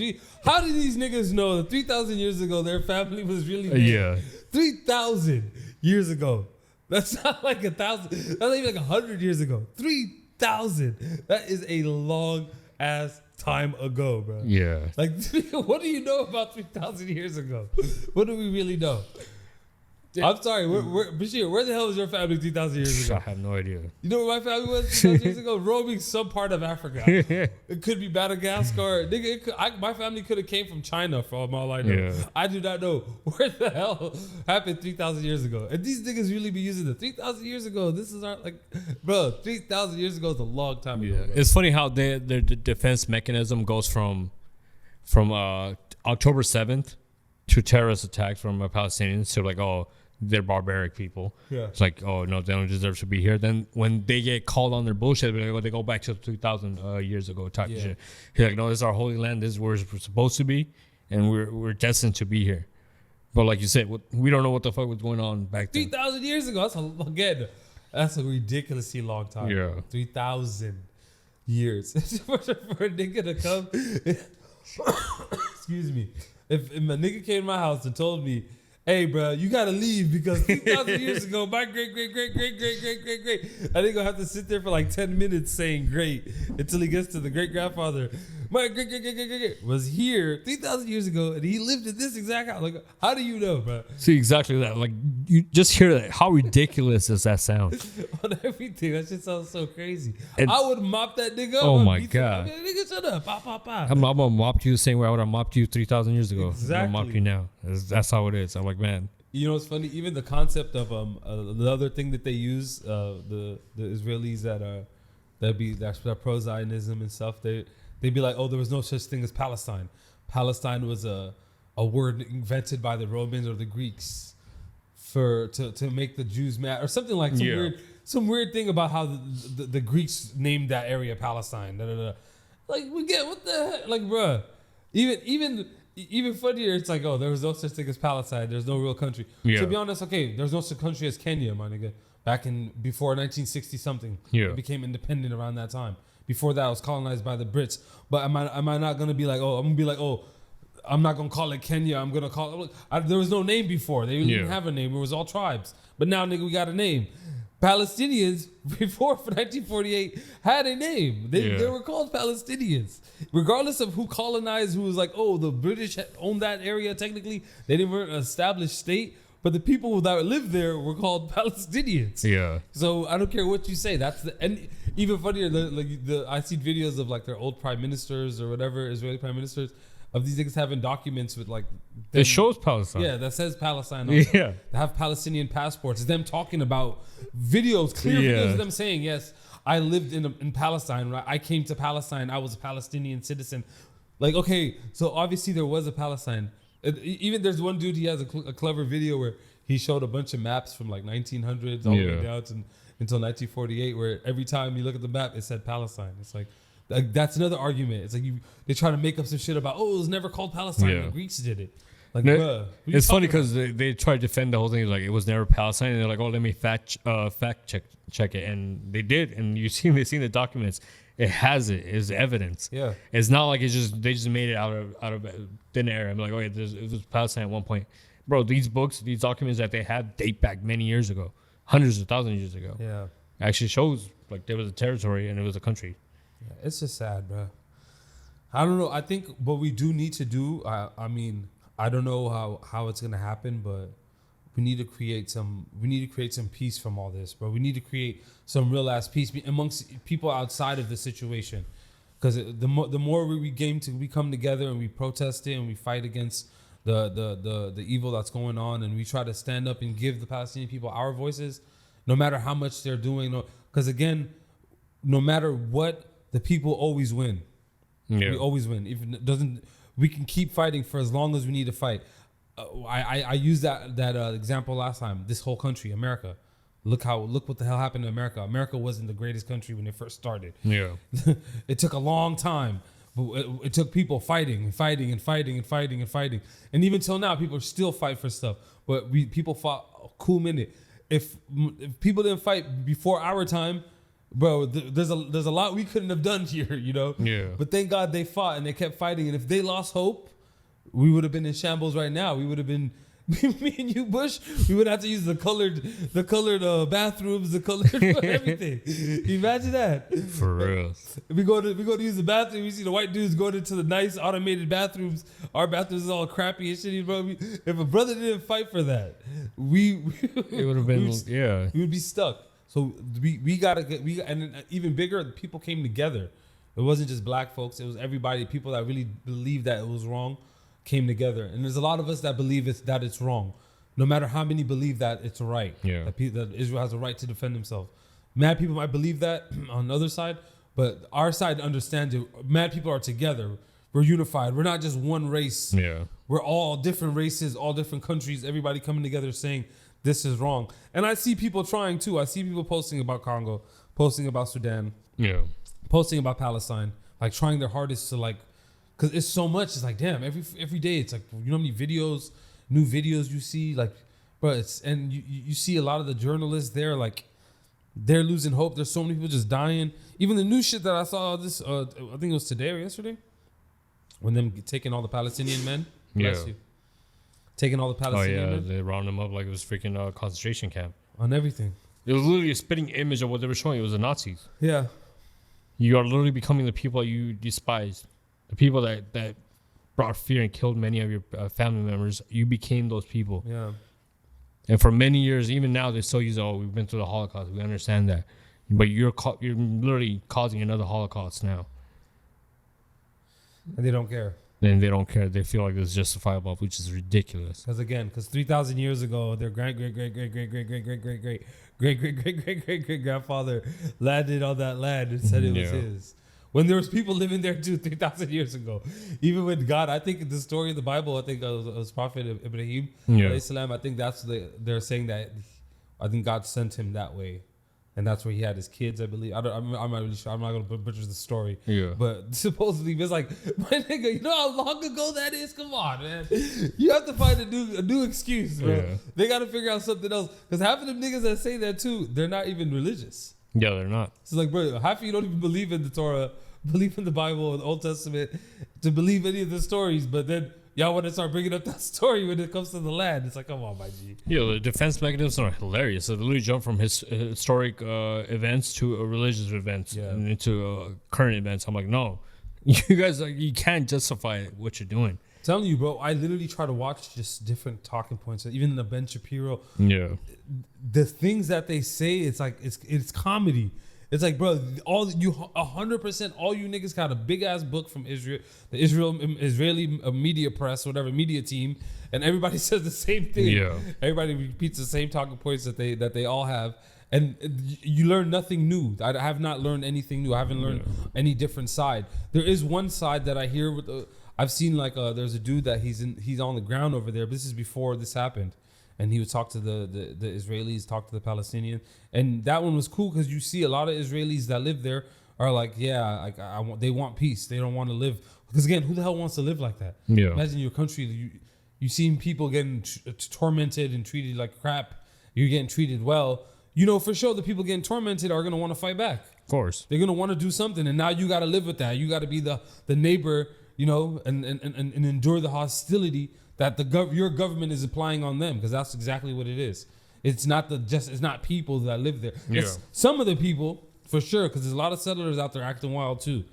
How did these niggas know that 3,000 years ago their family was really big? Yeah. 3,000 years ago. That's not like 1,000. That's not even like 100 years ago. 3,000. That is a long ass time ago, bro. Yeah. Like, what do you know about 3,000 years ago? What do we really know? I'm sorry, Bashir, where the hell was your family 3,000 years ago? I have no idea. You know where my family was 3,000 years ago? Roaming some part of Africa. It could be Madagascar. Nigga, my family could have came from China for all I know. Yeah. I do not know where the hell happened 3,000 years ago. And these niggas really be using it. 3,000 years ago, this is our, like, bro, 3,000 years ago is a long time ago. Yeah. It's funny how their defense mechanism goes from October 7th to terrorist attacks from Palestinians to like, oh, they're barbaric people. Yeah. It's like, oh, no, they don't deserve to be here. Then when they get called on their bullshit, they go back to 2,000 years ago type of shit. He's like, no, this is our holy land. This is where we're supposed to be. And we're destined to be here. But like you said, we don't know what the fuck was going on back then. 3,000 years ago. That's a ridiculously long time. Yeah. 3,000 years. for a nigga to come. Excuse me. If a nigga came to my house and told me, hey, bro, you gotta leave because 3,000 years ago, my great, I think I'll have to sit there for like 10 minutes saying great until he gets to the great grandfather. My great was here 3,000 years ago and he lived in this exact house. Like, how do you know, bro? See, exactly that. Like, you just hear that. How ridiculous does that sound? On everything. That shit sounds so crazy. And I would mop that nigga up. Oh, my God. Nigga, shut up. Pop. I'm gonna mop you the same way I would have mopped you 3,000 years ago. Exactly. I'm gonna mop you now. That's how it is. I'm like, man. You know, it's funny. Even the concept of the other thing that they use, the Israelis that's pro-Zionism and stuff. They'd be like, oh, there was no such thing as Palestine. Palestine was a word invented by the Romans or the Greeks to make the Jews mad or something like some weird thing about how the Greeks named that area Palestine. Like, we get what the heck? Like, bruh, even funnier, it's like, oh, there was no such thing as Palestine. There's no real country. Yeah. To be honest, okay, there's no such country as Kenya, my nigga. Before 1960 something, it became independent around that time. Before that, it was colonized by the Brits. But am I not gonna be like, oh, I'm gonna be like, oh, I'm not gonna call it Kenya. I'm gonna call it. There was no name before. They didn't have a name. It was all tribes. But now, nigga, we got a name. Palestinians before 1948 had a name. They were called Palestinians, regardless of who colonized. Who was like, oh, the British owned that area. Technically, they didn't weren't an established state, but the people that lived there were called Palestinians. Yeah. So I don't care what you say. And even funnier. I see videos of like their old prime ministers or whatever, Israeli prime ministers, of these niggas having documents with like them, it shows Palestine. Yeah, that says Palestine. They have Palestinian passports. It's them talking about videos, clear videos of them saying, yes, I lived in Palestine. Right? I came to Palestine. I was a Palestinian citizen. Like, okay, so obviously there was a Palestine. Even there's one dude, he has a clever video where he showed a bunch of maps from like 1900s all the way down until 1948, where every time you look at the map, it said Palestine. It's like that's another argument. It's like they try to make up some shit about, oh, it was never called Palestine. The Greeks did it. Like, No, bruh, what you it's funny talking because they try to defend the whole thing. Like, it was never Palestine. And they're like, oh, let me fact check it. And they did. And they've seen the documents. It has it. It's evidence. Yeah. It's not like they just made it out of thin air. I'm like, oh, yeah, it was Palestine at one point. Bro, these books, these documents that they have date back many years ago. Hundreds of thousands of years ago. Yeah. Actually shows like there was a territory and it was a country. Yeah, it's just sad, bro. I don't know. I think what we do need to do, I mean, I don't know how it's gonna happen, but we need to create some peace from all this, bro. We need to create some real ass peace amongst people outside of the situation. Because the more we come together and we protest it and we fight against the evil that's going on, and we try to stand up and give the Palestinian people our voices, no matter how much they're doing. Because again, no matter what, the people always win. Yeah. We always win. Even it doesn't. We can keep fighting for as long as we need to fight. I used that example last time. This whole country, America. Look what the hell happened to America. America wasn't the greatest country when it first started. Yeah. It took a long time. But it took people fighting. And even till now, people still fight for stuff. But people fought a cool minute. If people didn't fight before our time, bro, there's a lot we couldn't have done here, you know? Yeah. But thank God they fought and they kept fighting. And if they lost hope, we would have been in shambles right now. We would have been, me and you, Bush, we would have to use the colored bathrooms, the colored everything. Imagine that. For real. We go to use the bathroom. We see the white dudes going into the nice automated bathrooms. Our bathrooms is all crappy and shitty, bro. If a brother didn't fight for that, it would have been, we would be stuck. So we gotta and even bigger, the people came together. It wasn't just black folks. It was everybody. People that really believed that it was wrong came together. And there's a lot of us that believe that it's wrong, no matter how many believe that it's right. Yeah. That Israel has a right to defend themselves. Mad people might believe that on the other side, but our side understands it. Mad people are together. We're unified. We're not just one race. Yeah. We're all different races, all different countries. Everybody coming together saying this is wrong. And I see people trying too. I see people posting about Congo, posting about Sudan, posting about Palestine, like trying their hardest to like. Cause it's so much. It's like, damn, every day it's like, you know how many new videos you see, like, bro. And you see a lot of the journalists there, like, they're losing hope. There's so many people just dying. Even the new shit that I saw I think it was today or yesterday, when them taking all the Palestinian men. Bless you. Taking all the Palestinian men. They round them up like it was freaking concentration camp. On everything. It was literally a spitting image of what they were showing. It was the Nazis. Yeah. You are literally becoming the people you despised. The people that brought fear and killed many of your family members, you became those people. Yeah. And for many years, even now, they still use, we've been through the Holocaust. We understand that. But you're literally causing another Holocaust now. And they don't care. And they don't care. They feel like it's justifiable, which is ridiculous. Because 3,000 years ago, their great grandfather landed on that land and said it was his. When there was people living there too 3,000 years ago. Even with God, I think the story of the Bible, I think it was Prophet Ibrahim, Islam, I think they're saying that I think God sent him that way. And that's where he had his kids, I believe. I'm not really sure. I'm not going to butcher the story. Yeah. But supposedly, it's like, my nigga, you know how long ago that is? Come on, man. You have to find a new excuse, bro. Yeah. They got to figure out something else. Because half of them niggas that say that too, they're not even religious. Yeah, they're not. It's like, bro, half of you don't even believe in the Torah, believe in the Bible, the Old Testament, to believe any of the stories. But then y'all want to start bringing up that story when it comes to the land. It's like, come on, my G. Yeah, the defense mechanisms are hilarious. They literally jump from historic events to religious events and into current events. I'm like, no, you guys, you can't justify what you're doing. I'm telling you, bro, I literally try to watch just different talking points. Even the Ben Shapiro. Yeah. The things that they say, it's like, it's comedy. It's like, bro, 100%, all you niggas got a big ass book from Israel, the Israeli media press, whatever media team, and everybody says the same thing. Yeah, everybody repeats the same talking points that they all have, and you learn nothing new. I have not learned anything new. I haven't learned any different side. There is one side that I hear with. I've seen like there's a dude that he's on the ground over there. But this is before this happened. And he would talk to the Israelis, talk to the Palestinians, and that one was cool because you see a lot of Israelis that live there are like, yeah, like they want peace. They don't want to live because again, who the hell wants to live like that? Yeah. Imagine your country, You seen people getting tormented and treated like crap. You're getting treated well. You know for sure the people getting tormented are gonna want to fight back. Of course, they're gonna want to do something, and now you got to live with that. You got to be the neighbor, you know, and endure the hostility that your government is applying on them, because that's exactly what it is. It's not it's not people that live there. Yeah. It's some of the people for sure, because there's a lot of settlers out there acting wild too.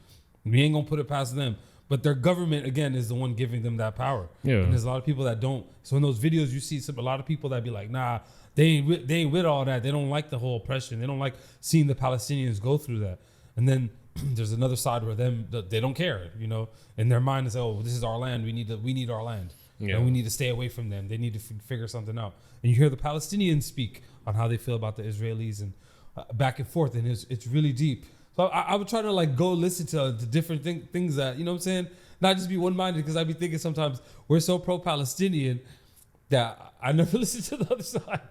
We ain't gonna put it past them. But their government, again, is the one giving them that power. Yeah. And there's a lot of people that don't. So in those videos, you see a lot of people that be like, nah, they ain't with all that. They don't like the whole oppression. They don't like seeing the Palestinians go through that. And then there's another side where they don't care, you know. In their mind is, oh, this is our land. We need our land. Yeah. And we need to stay away from them. They need to figure something out. And you hear the Palestinians speak on how they feel about the Israelis and back and forth. And it's really deep. So I would try to like go listen to the different things that, you know what I'm saying? Not just be one-minded, because I'd be thinking sometimes we're so pro-Palestinian that I never listen to the other side.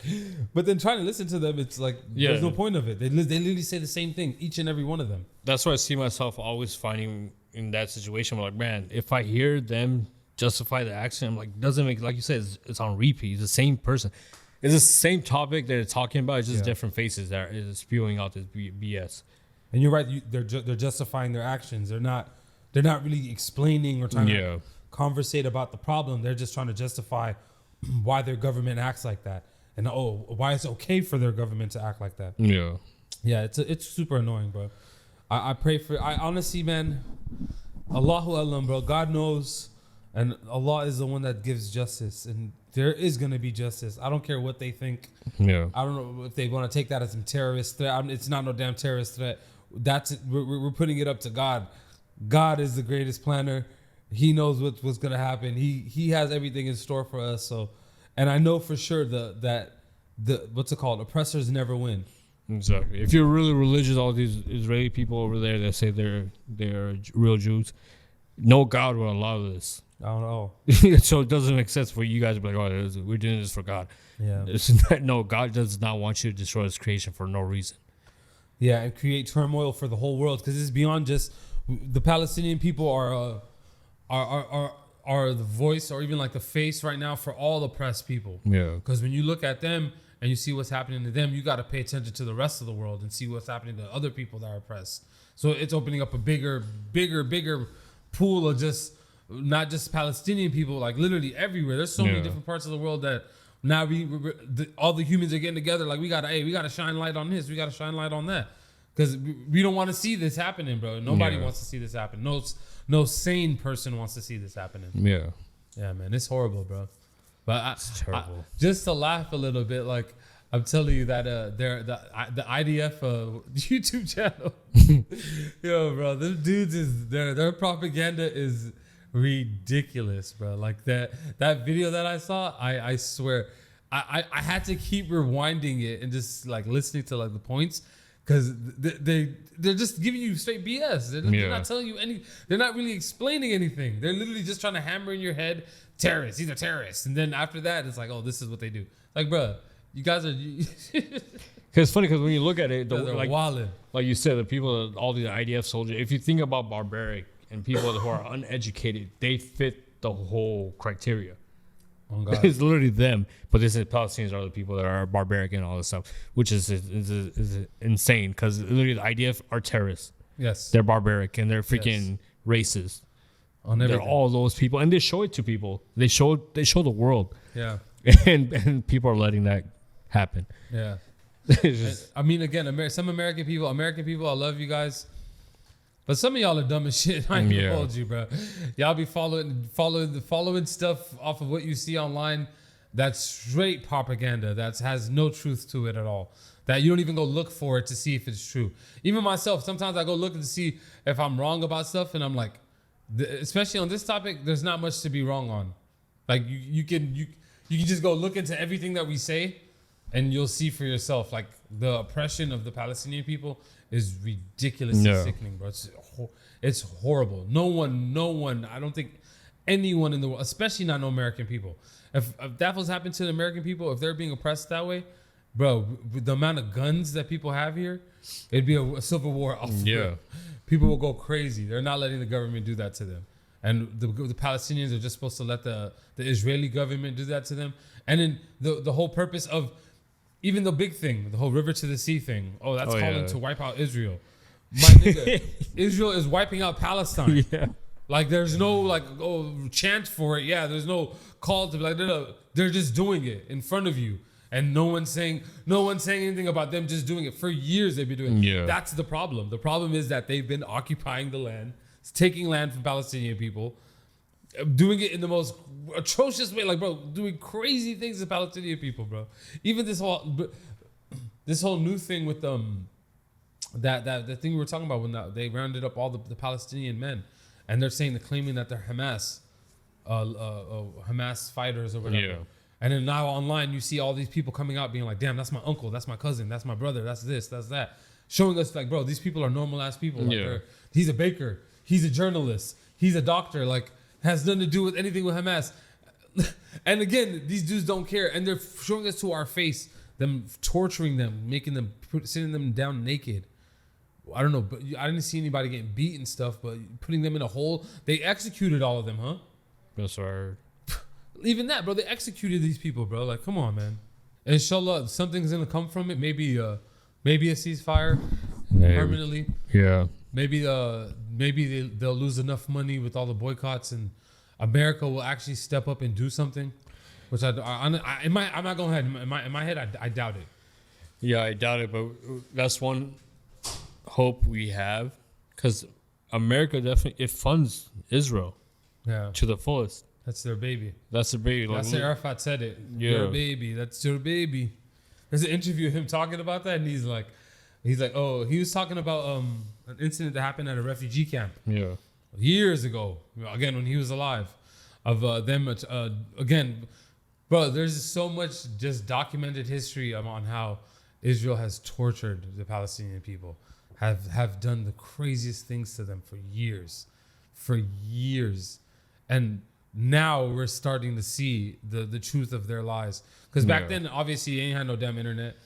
But then trying to listen to them, it's like, there's no point of it. They literally say the same thing, each and every one of them. That's why I see myself always finding in that situation. I'm like, man, if I hear them justify the action, I'm like, doesn't make, like you said, it's on repeat. It's the same person. It's the same topic that they're talking about. It's just different faces that are spewing out this BS. And you're right. They're justifying their actions. They're not really explaining or trying to conversate about the problem. They're just trying to justify why their government acts like that, and why it's okay for their government to act like that. Yeah. It's super annoying, bro. I pray for. I honestly, man, Allahu Alam, bro. God knows, and Allah is the one that gives justice, and there is gonna be justice. I don't care what they think. Yeah. I don't know if they want to take that as some terrorist threat. It's not no damn terrorist threat. We're putting it up to God. God is the greatest planner. He knows what's gonna happen. He has everything in store for us. So, and I know for sure that what's it called? Oppressors never win. Exactly. If you're really religious, all these Israeli people over there that say they're real Jews, no God will allow this. I don't know. So it doesn't make sense for you guys to be like, oh, we're doing this for God. Yeah. No, God does not want you to destroy His creation for no reason. Yeah, and create turmoil for the whole world, because it's beyond just the Palestinian people are the voice or even like the face right now for all oppressed people. Yeah. Because when you look at them and you see what's happening to them, you got to pay attention to the rest of the world and see what's happening to other people that are oppressed. So it's opening up a bigger pool of just not just Palestinian people, like literally everywhere. There's so many different parts of the world that now all the humans are getting together. Like we gotta shine light on this. We gotta shine light on that, because we don't want to see this happening, bro. Nobody wants to see this happen. No sane person wants to see this happening. Yeah, man, it's horrible, bro. But it's terrible. Just to laugh a little bit, like I'm telling you that the IDF YouTube channel, yo, bro, them dudes their propaganda is ridiculous, bro. Like that video that I saw, I swear, I had to keep rewinding it and just like listening to like the points, because they're just giving you straight BS. They're not telling you any. They're not really explaining anything. They're literally just trying to hammer in your head, terrorists. These are terrorists, and then after that, it's like, oh, this is what they do. Like, bro, you guys are. Because it's funny, because when you look at it, like you said, the people, all the IDF soldiers. If you think about barbaric and people who are uneducated, they fit the whole criteria. Oh God. It's literally them. But this is Palestinians are the people that are barbaric and all this stuff, which is insane, because literally the IDF are terrorists. Yes. They're barbaric and they're freaking racist. They're all those people, and they show it to people. They show the world. Yeah. And people are letting that happen. Yeah. I mean, again, some American people, I love you guys. But some of y'all are dumb as shit. I ain't gonna hold you, bro. Y'all be following stuff off of what you see online. That's straight propaganda. That has no truth to it at all. That you don't even go look for it to see if it's true. Even myself, sometimes I go look to see if I'm wrong about stuff, and I'm like, especially on this topic, there's not much to be wrong on. Like you can just go look into everything that we say, and you'll see for yourself. Like the oppression of the Palestinian people is ridiculously sickening, bro. It's horrible. No one, I don't think anyone in the world, especially not no American people. If that was happening to the American people, if they're being oppressed that way, bro, with the amount of guns that people have here, it'd be a civil war. People will go crazy. They're not letting the government do that to them. and the Palestinians are just supposed to let the Israeli government do that to them. And then the whole purpose of even the big thing, the whole river to the sea thing. Oh, that's calling to wipe out Israel. My nigga, Israel is wiping out Palestine. Yeah. Like there's no chant for it. Yeah, there's no call to be like they're just doing it in front of you, and no one's saying anything about them just doing it. For years they've been doing it. Yeah. That's the problem. The problem is that they've been occupying the land, taking land from Palestinian people, doing it in the most atrocious way. Like, bro, doing crazy things to Palestinian people, bro. Even this whole new thing with that thing we were talking about when they rounded up all the Palestinian men, and they're claiming that they're Hamas fighters or whatever. Yeah. And then now online you see all these people coming out being like, damn, that's my uncle, that's my cousin, that's my brother, that's this, that's that, showing us like, bro, these people are normal ass people. Like he's a baker, he's a journalist, he's a doctor, like has nothing to do with anything with Hamas. And again, these dudes don't care, and they're showing us to our face them torturing them, making them sitting them down naked. I don't know, but I didn't see anybody getting beat and stuff, but putting them in a hole. They executed all of them, huh? That's what I heard. Even that, bro. They executed these people, bro. Like, come on, man. Inshallah, something's gonna come from it. Maybe a ceasefire permanently. Yeah. Maybe they'll lose enough money with all the boycotts, and America will actually step up and do something. Which I'm not going ahead. In my head, I doubt it. Yeah, I doubt it, but that's one hope we have, because America definitely funds Israel to the fullest. That's their baby. That's their baby. That's like, Arafat said it. Yeah. Your baby. That's your baby. There's an interview of him talking about that, and he's like, oh, he was talking about an incident that happened at a refugee camp. Yeah. Years ago, again when he was alive, of them again. Bro, there's so much just documented history on how Israel has tortured the Palestinian people, have done the craziest things to them for years. And now we're starting to see the truth of their lies. Because back then, obviously, you ain't had no damn internet.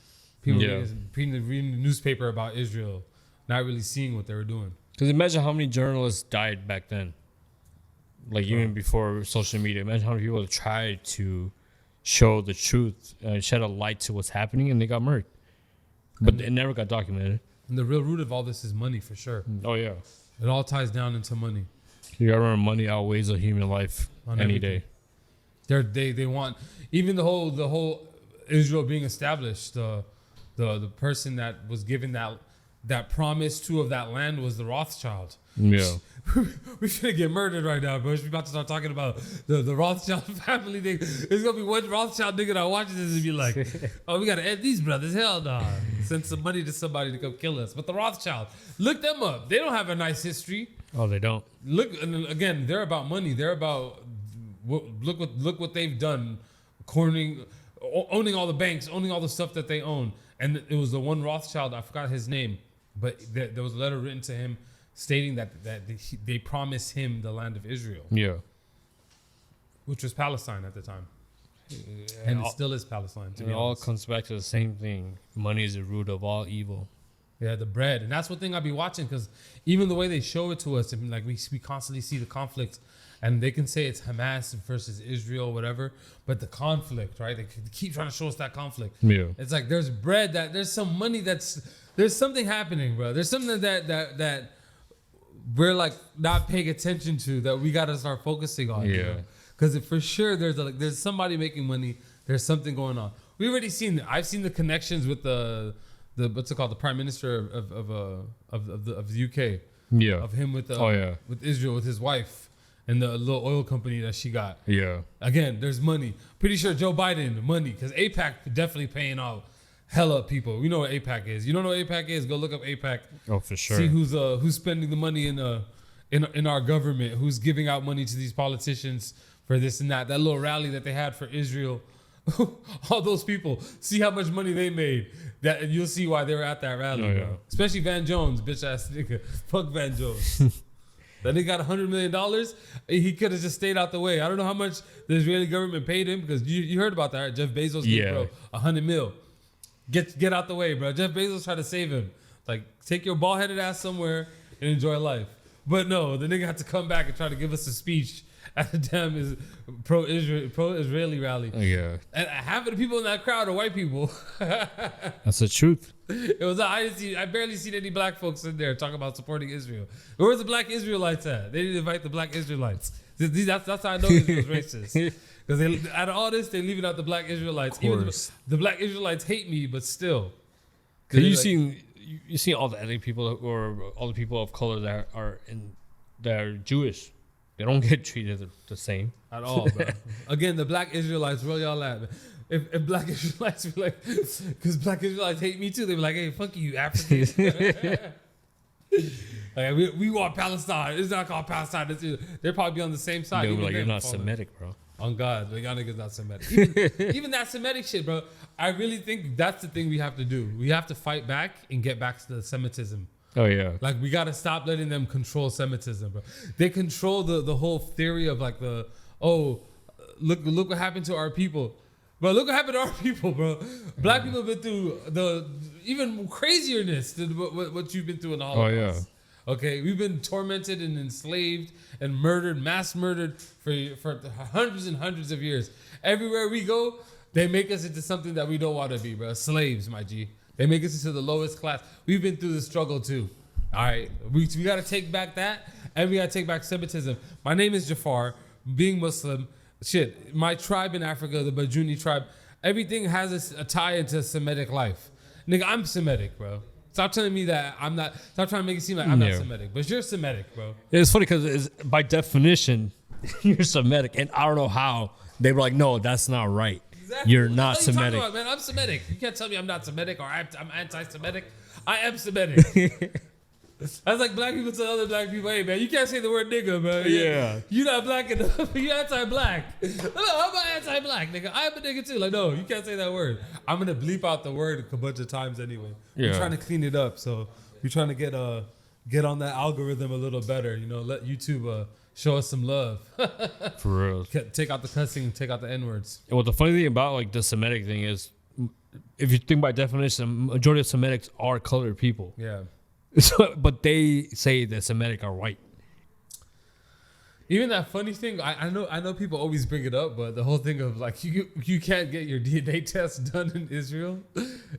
People reading the newspaper about Israel, not really seeing what they were doing. Because imagine how many journalists died back then. Like, even before social media. Imagine how many people tried to show the truth, shed a light to what's happening, and they got murdered. But it never got documented. And the real root of all this is money, for sure. Oh, yeah. It all ties down into money. You gotta remember, money outweighs a human life any day. They want, even the whole Israel being established, the person that was given that promise to of that land was the Rothschild. Yeah. We should get murdered right now, bro. We're about to start talking about the Rothschild family thing. There's gonna be one Rothschild nigga that watches this and be like, oh, we gotta end these brothers. Hell no. Send some money to somebody to come kill us. But the Rothschild, look them up. They don't have a nice history. Oh, they don't. Look, and again, they're about money. They're about look what they've done, owning all the banks, owning all the stuff that they own. And it was the one Rothschild, I forgot his name, but there was a letter written to him stating that they promised him the land of Israel. Yeah. Which was Palestine at the time. And it still is Palestine. It all comes back to the same thing. Money is the root of all evil. Yeah, the bread. And that's one thing I be watching, because even the way they show it to us, and like we constantly see the conflict, and they can say it's Hamas versus Israel, whatever, but the conflict, right? They keep trying to show us that conflict. Yeah. It's like there's bread, there's some money, there's something happening, bro. There's something that we're like not paying attention to, that we got to start focusing on. Yeah. Because for sure there's somebody making money. There's something going on. We already seen. I've seen the connections with the what's it called, the Prime Minister of the UK. Yeah. Of him with with Israel, with his wife, and the little oil company that she got. Yeah. Again, there's money. Pretty sure Joe Biden, money, because APAC definitely paying off hella people. You know what APAC is. You don't know what APAC is? Go look up APAC. Oh, for sure. See who's spending the money in our government, who's giving out money to these politicians for this and that. That little rally that they had for Israel. All those people, see how much money they made. That, and you'll see why they were at that rally. Bro. Especially Van Jones, bitch ass nigga. Fuck Van Jones. That nigga got $100 million. He could have just stayed out the way. I don't know how much the Israeli government paid him, because you heard about that, right? Jeff Bezos gave bro $100 million. Get out the way, bro. Jeff Bezos tried to save him. Like, take your bald headed ass somewhere and enjoy life. But no, the nigga had to come back and try to give us a speech at the damn is pro-Israeli rally. Yeah, And half of the people in that crowd are white people. that's the truth. It was I barely seen any black folks in there talking about supporting Israel. Where's the black Israelites at? They didn't invite the black Israelites. That's how I know Israel's racist. Because out of all this, they're leaving out the black Israelites. Even the black Israelites hate me, but still. Have you seen all the ethnic people or all the people of color that are Jewish? They don't get treated the same At all, bro. Again, the black Israelites, where y'all at? If black Israelites be like, because black Israelites hate me too, they be like, hey, fuck you, Africans. Like, we want Palestine. It's not called Palestine. They'll probably be on the same side. They'll be like, you're not Semitic, bro. On God, like, y'all niggas not Semitic. Even that Semitic shit, bro. I really think that's the thing we have to do. We have to fight back and get back to the Semitism. Oh yeah, like we gotta stop letting them control Semitism, bro. They control the whole theory of like look what happened to our people, bro. Look what happened to our people, bro. Black people have been through the even crazierness than what you've been through in the Holocaust. Oh yeah. Okay, we've been tormented and enslaved and murdered, mass murdered for hundreds and hundreds of years. Everywhere we go, they make us into something that we don't want to be, bro. Slaves, my G. They make us into the lowest class. We've been through the struggle too. All right, we got to take back that, and we got to take back Semitism. My name is Jafar. Being Muslim, shit. My tribe in Africa, the Bajuni tribe, everything has a tie into Semitic life. Nigga, I'm Semitic, bro. Stop telling me that I'm not. Stop trying to make it seem like I'm not Semitic, but you're Semitic, bro. It's funny because by definition, you're Semitic, and I don't know how they were like, no, that's not right. Exactly. You're not Semitic. About, man? I'm Semitic. You can't tell me I'm not Semitic or I'm anti-Semitic. I am Semitic. That's like black people tell other black people, hey, man, you can't say the word nigga, bro. Yeah. You're not black enough. You're anti-black. No, how about anti-black, nigga? I am a nigga too. Like, no, you can't say that word. I'm going to bleep out the word a bunch of times anyway. Yeah. We're trying to clean it up. So we're trying to get on that algorithm a little better. You know, let YouTube show us some love. For real. Take out the cussing, take out the N-words. And what the funny thing about like the Semitic thing is, if you think by definition, majority of Semitics are colored people. Yeah. So, but they say that Semitic are white. Even that funny thing, I know people always bring it up, but the whole thing of like you can't get your DNA test done in Israel,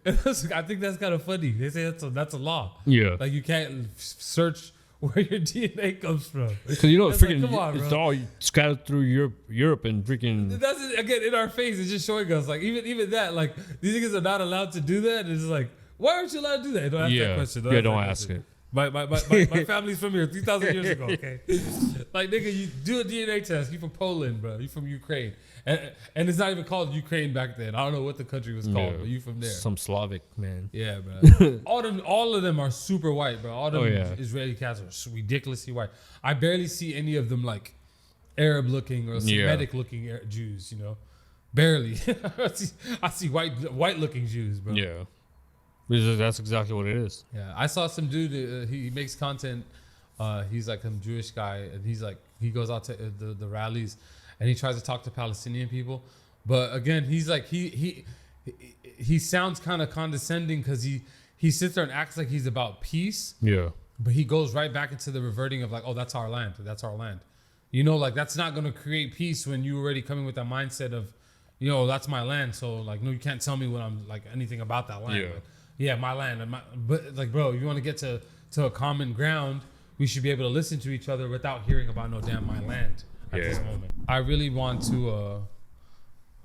I think that's kind of funny. They say that's a law. Yeah, like you can't search where your DNA comes from. Because freaking, like, come on, it's all scattered through Europe and freaking. That's again in our face. It's just showing us like even that like these niggas are not allowed to do that. It's just like. Why aren't you allowed to do that? Don't ask that question. Don't ask it. My family's from here 3,000 years ago, okay? Like, nigga, you do a DNA test. You from Poland, bro. You from Ukraine. And it's not even called Ukraine back then. I don't know what the country was called, but you from there. Some Slavic, man. Yeah, bro. all of them are super white, bro. All them Israeli cats are ridiculously white. I barely see any of them, like, Arab-looking or Semitic-looking Jews, you know? Barely. I see white-looking Jews, bro. Yeah. That's exactly what it is. Yeah, I saw some dude. He makes content. He's like some Jewish guy, and he's like he goes out to the rallies, and he tries to talk to Palestinian people. But again, he's like he sounds kind of condescending because he sits there and acts like he's about peace. Yeah. But he goes right back into the reverting of like, oh, that's our land. That's our land. You know, like that's not going to create peace when you already coming with that mindset of, you know, that's my land. So like, no, you can't tell me what I'm like anything about that land. Yeah. Like, yeah, my land. But like, bro, you want to get to a common ground, we should be able to listen to each other without hearing about no damn my land at this moment. I really want to,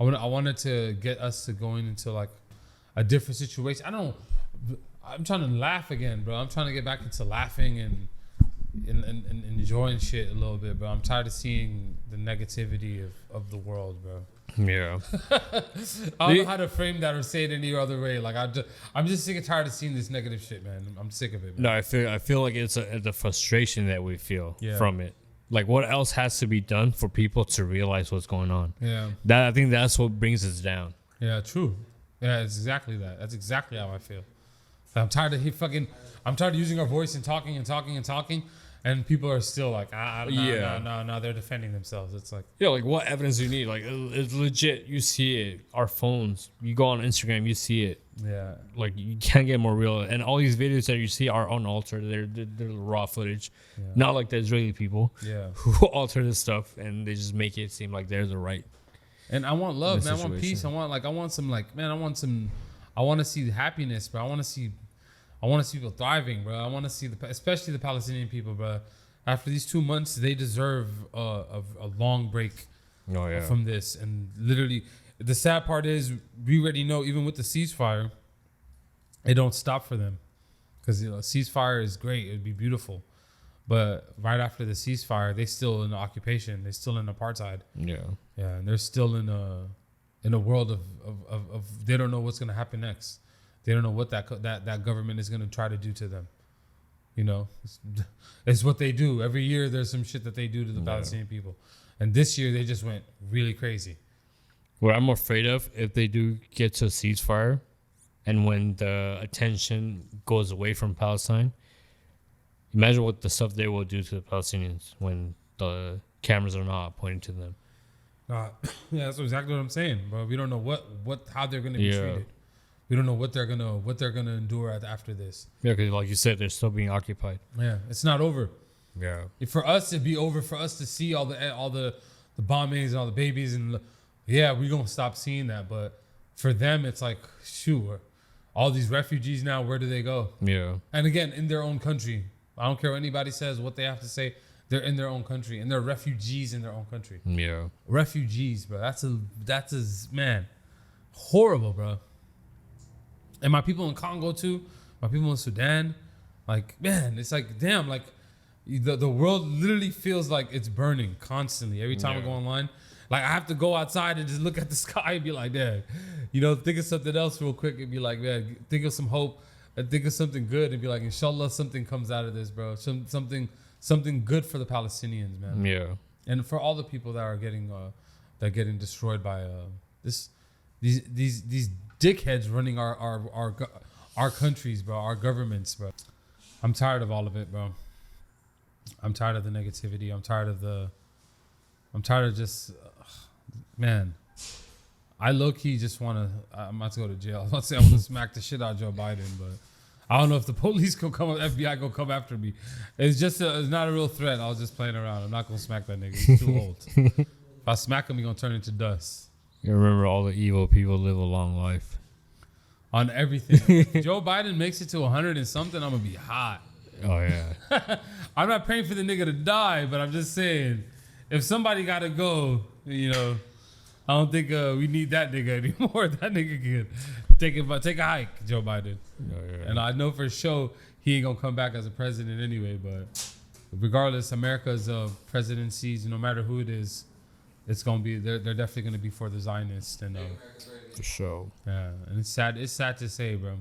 I wanted to get us to going into like a different situation. I'm trying to laugh again, bro. I'm trying to get back into laughing and enjoying shit a little bit, bro. I'm tired of seeing the negativity of the world, bro. Yeah. I don't know how to frame that or say it any other way. Like I'm just sick and tired of seeing this negative shit, man. I'm sick of it, man. No, I feel like it's the frustration that we feel from it. Like what else has to be done for people to realize what's going on? Yeah. I think that's what brings us down. Yeah, true. Yeah, it's exactly that. That's exactly how I feel. I'm tired of using our voice and talking. And people are still like, Yeah. no, they're defending themselves. It's like, Yeah, like what evidence do you need? Like it's legit. You see it. Our phones. You go on Instagram, you see it. yeah, Like you can't get more real. And all these videos that you see are unaltered. They're raw footage. Yeah. Not like the Israeli people yeah. who alter this stuff and they just make it seem like they're the right. And I want love, In the man. I want peace. situation. I want to see happiness, bro. I want to see people thriving, bro. I want to see especially the Palestinian people, bro. After these 2 months, they deserve a long break Oh yeah. from this. And literally, the sad part is we already know, even with the ceasefire, it don't stop for them. Because ceasefire is great, it'd be beautiful, but right after the ceasefire, they still in the occupation, they still in apartheid. Yeah. Yeah, and they're still in a world of they don't know what's gonna happen next. They don't know what that government is gonna try to do to them. It's what they do every year. There's some shit that they do to the Palestinian people, and this year they just went really crazy. What I'm afraid of, if they do get to a ceasefire, and when the attention goes away from Palestine, imagine what the stuff they will do to the Palestinians when the cameras are not pointing to them. Yeah, that's exactly what I'm saying, bro. We don't know how they're gonna be treated. We don't know what they're gonna endure after this. Yeah, because like you said, they're still being occupied. Yeah, it's not over. Yeah. For us, it'd be over. For us to see all the bombings and all the babies, and yeah, we're gonna stop seeing that. But for them, it's like, shoot, all these refugees now, where do they go? Yeah. And again, in their own country. I don't care what anybody says, what they have to say. They're in their own country, and they're refugees in their own country. Yeah. Refugees, bro. That's man, horrible, bro. And my people in Congo too, my people in Sudan, like, man, it's like, damn, like the world literally feels like it's burning constantly. Every time I go online, like I have to go outside and just look at the sky and be like, dang, think of something else real quick and be like, man, think of some hope and think of something good and be like, inshallah, something comes out of this, bro. Something good for the Palestinians, man. Yeah. And for all the people that are getting destroyed by these dickheads running our countries, bro, our governments, bro. I'm tired of all of it, bro. I'm tired of the negativity. I'm tired of just, man. I low-key just want to, I'm about to go to jail. I was about to say I want to smack the shit out of Joe Biden, but I don't know if the police go come, FBI go come after me. It's not a real threat. I was just playing around. I'm not going to smack that nigga. He's too old. If I smack him, he's going to turn into dust. You remember all the evil people live a long life. On everything. If Joe Biden makes it to 100 and something, I'm going to be hot. Oh, yeah. I'm not praying for the nigga to die, but I'm just saying, if somebody got to go, I don't think we need that nigga anymore. That nigga can take a hike, Joe Biden. Oh, yeah. And I know for sure he ain't going to come back as a president anyway, but regardless, America's presidencies, no matter who it is, it's going to be, they're definitely going to be for the Zionists. And For sure. yeah, and it's sad to say, bro.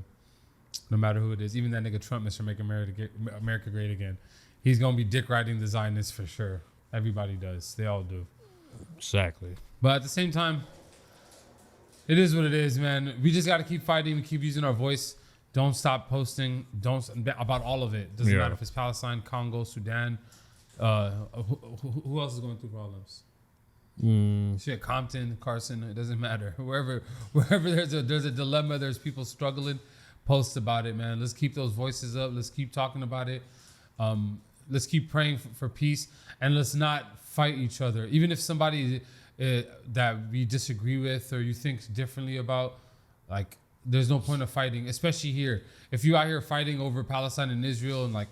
No matter who it is, even that nigga Trump, Mr. Make America Great Again, he's gonna be dick riding the Zionists for sure. Everybody does. They all do. Exactly. But at the same time, it is what it is, man. We just gotta keep fighting, keep using our voice. Don't stop posting. About all of it. Doesn't matter if it's Palestine, Congo, Sudan. Who else is going through problems? Shit, Compton, Carson, it doesn't matter. Wherever there's a dilemma, there's people struggling, post about it, man. Let's keep those voices up. Let's keep talking about it. Let's keep praying for peace, and let's not fight each other. Even if somebody that we disagree with or you think differently about, like, there's no point of fighting, especially here. If you out here fighting over Palestine and Israel, and like,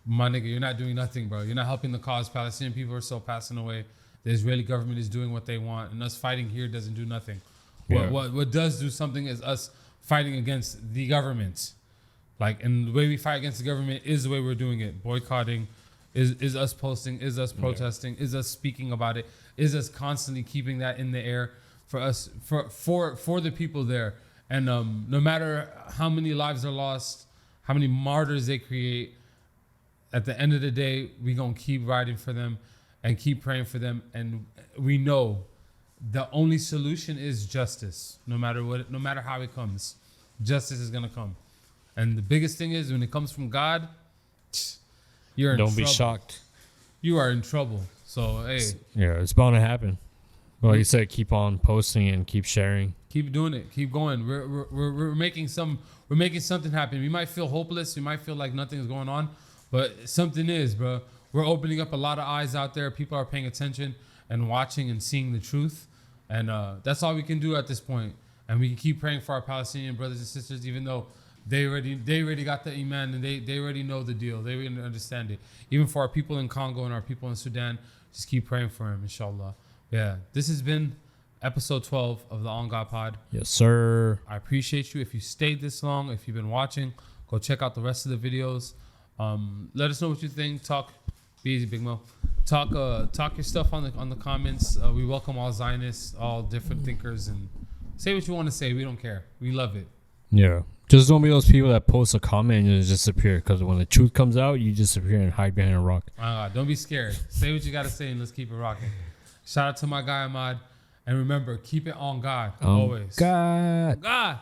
my nigga, you're not doing nothing, bro. You're not helping the cause. Palestinian people are still passing away. The Israeli government is doing what they want, and us fighting here doesn't do nothing. Yeah. What does do something is us fighting against the government. Like, and the way we fight against the government is the way we're doing it. Boycotting, is us posting, is us protesting, is us speaking about it, is us constantly keeping that in the air for us, for the people there. And no matter how many lives are lost, how many martyrs they create, at the end of the day, we gonna keep riding for them and keep praying for them. And we know the only solution is justice. No matter how it comes, justice is gonna come. And the biggest thing is, when it comes from God, you're in Don't trouble. be shocked. You are in trouble. So hey, Yeah, it's bound to happen. But like you said, keep on posting and keep sharing. keep doing it. Keep going. We're making something happen. We might feel hopeless. We might feel like nothing's going on, but something is, bro. We're opening up a lot of eyes out there. People are paying attention and watching and seeing the truth, and that's all we can do at this point. And we can keep praying for our Palestinian brothers and sisters, even though they already got the iman and they already know the deal. They already understand it. Even for our people in Congo and our people in Sudan, just keep praying for them, inshallah. Yeah, this has been episode 12 of the On God Pod. Yes, sir. I appreciate you. If you stayed this long, if you've been watching, go check out the rest of the videos. Let us know what you think. Be easy, Big Mo. Talk your stuff on the comments. We welcome all Zionists, all different thinkers, and say what you want to say. We don't care. We love it. Yeah. Just don't be those people that post a comment and just disappear. Because when the truth comes out, you disappear and hide behind a rock. Don't be scared. Say what you got to say and let's keep it rocking. Shout out to my guy Ahmad. And remember, keep it on God always. God. God.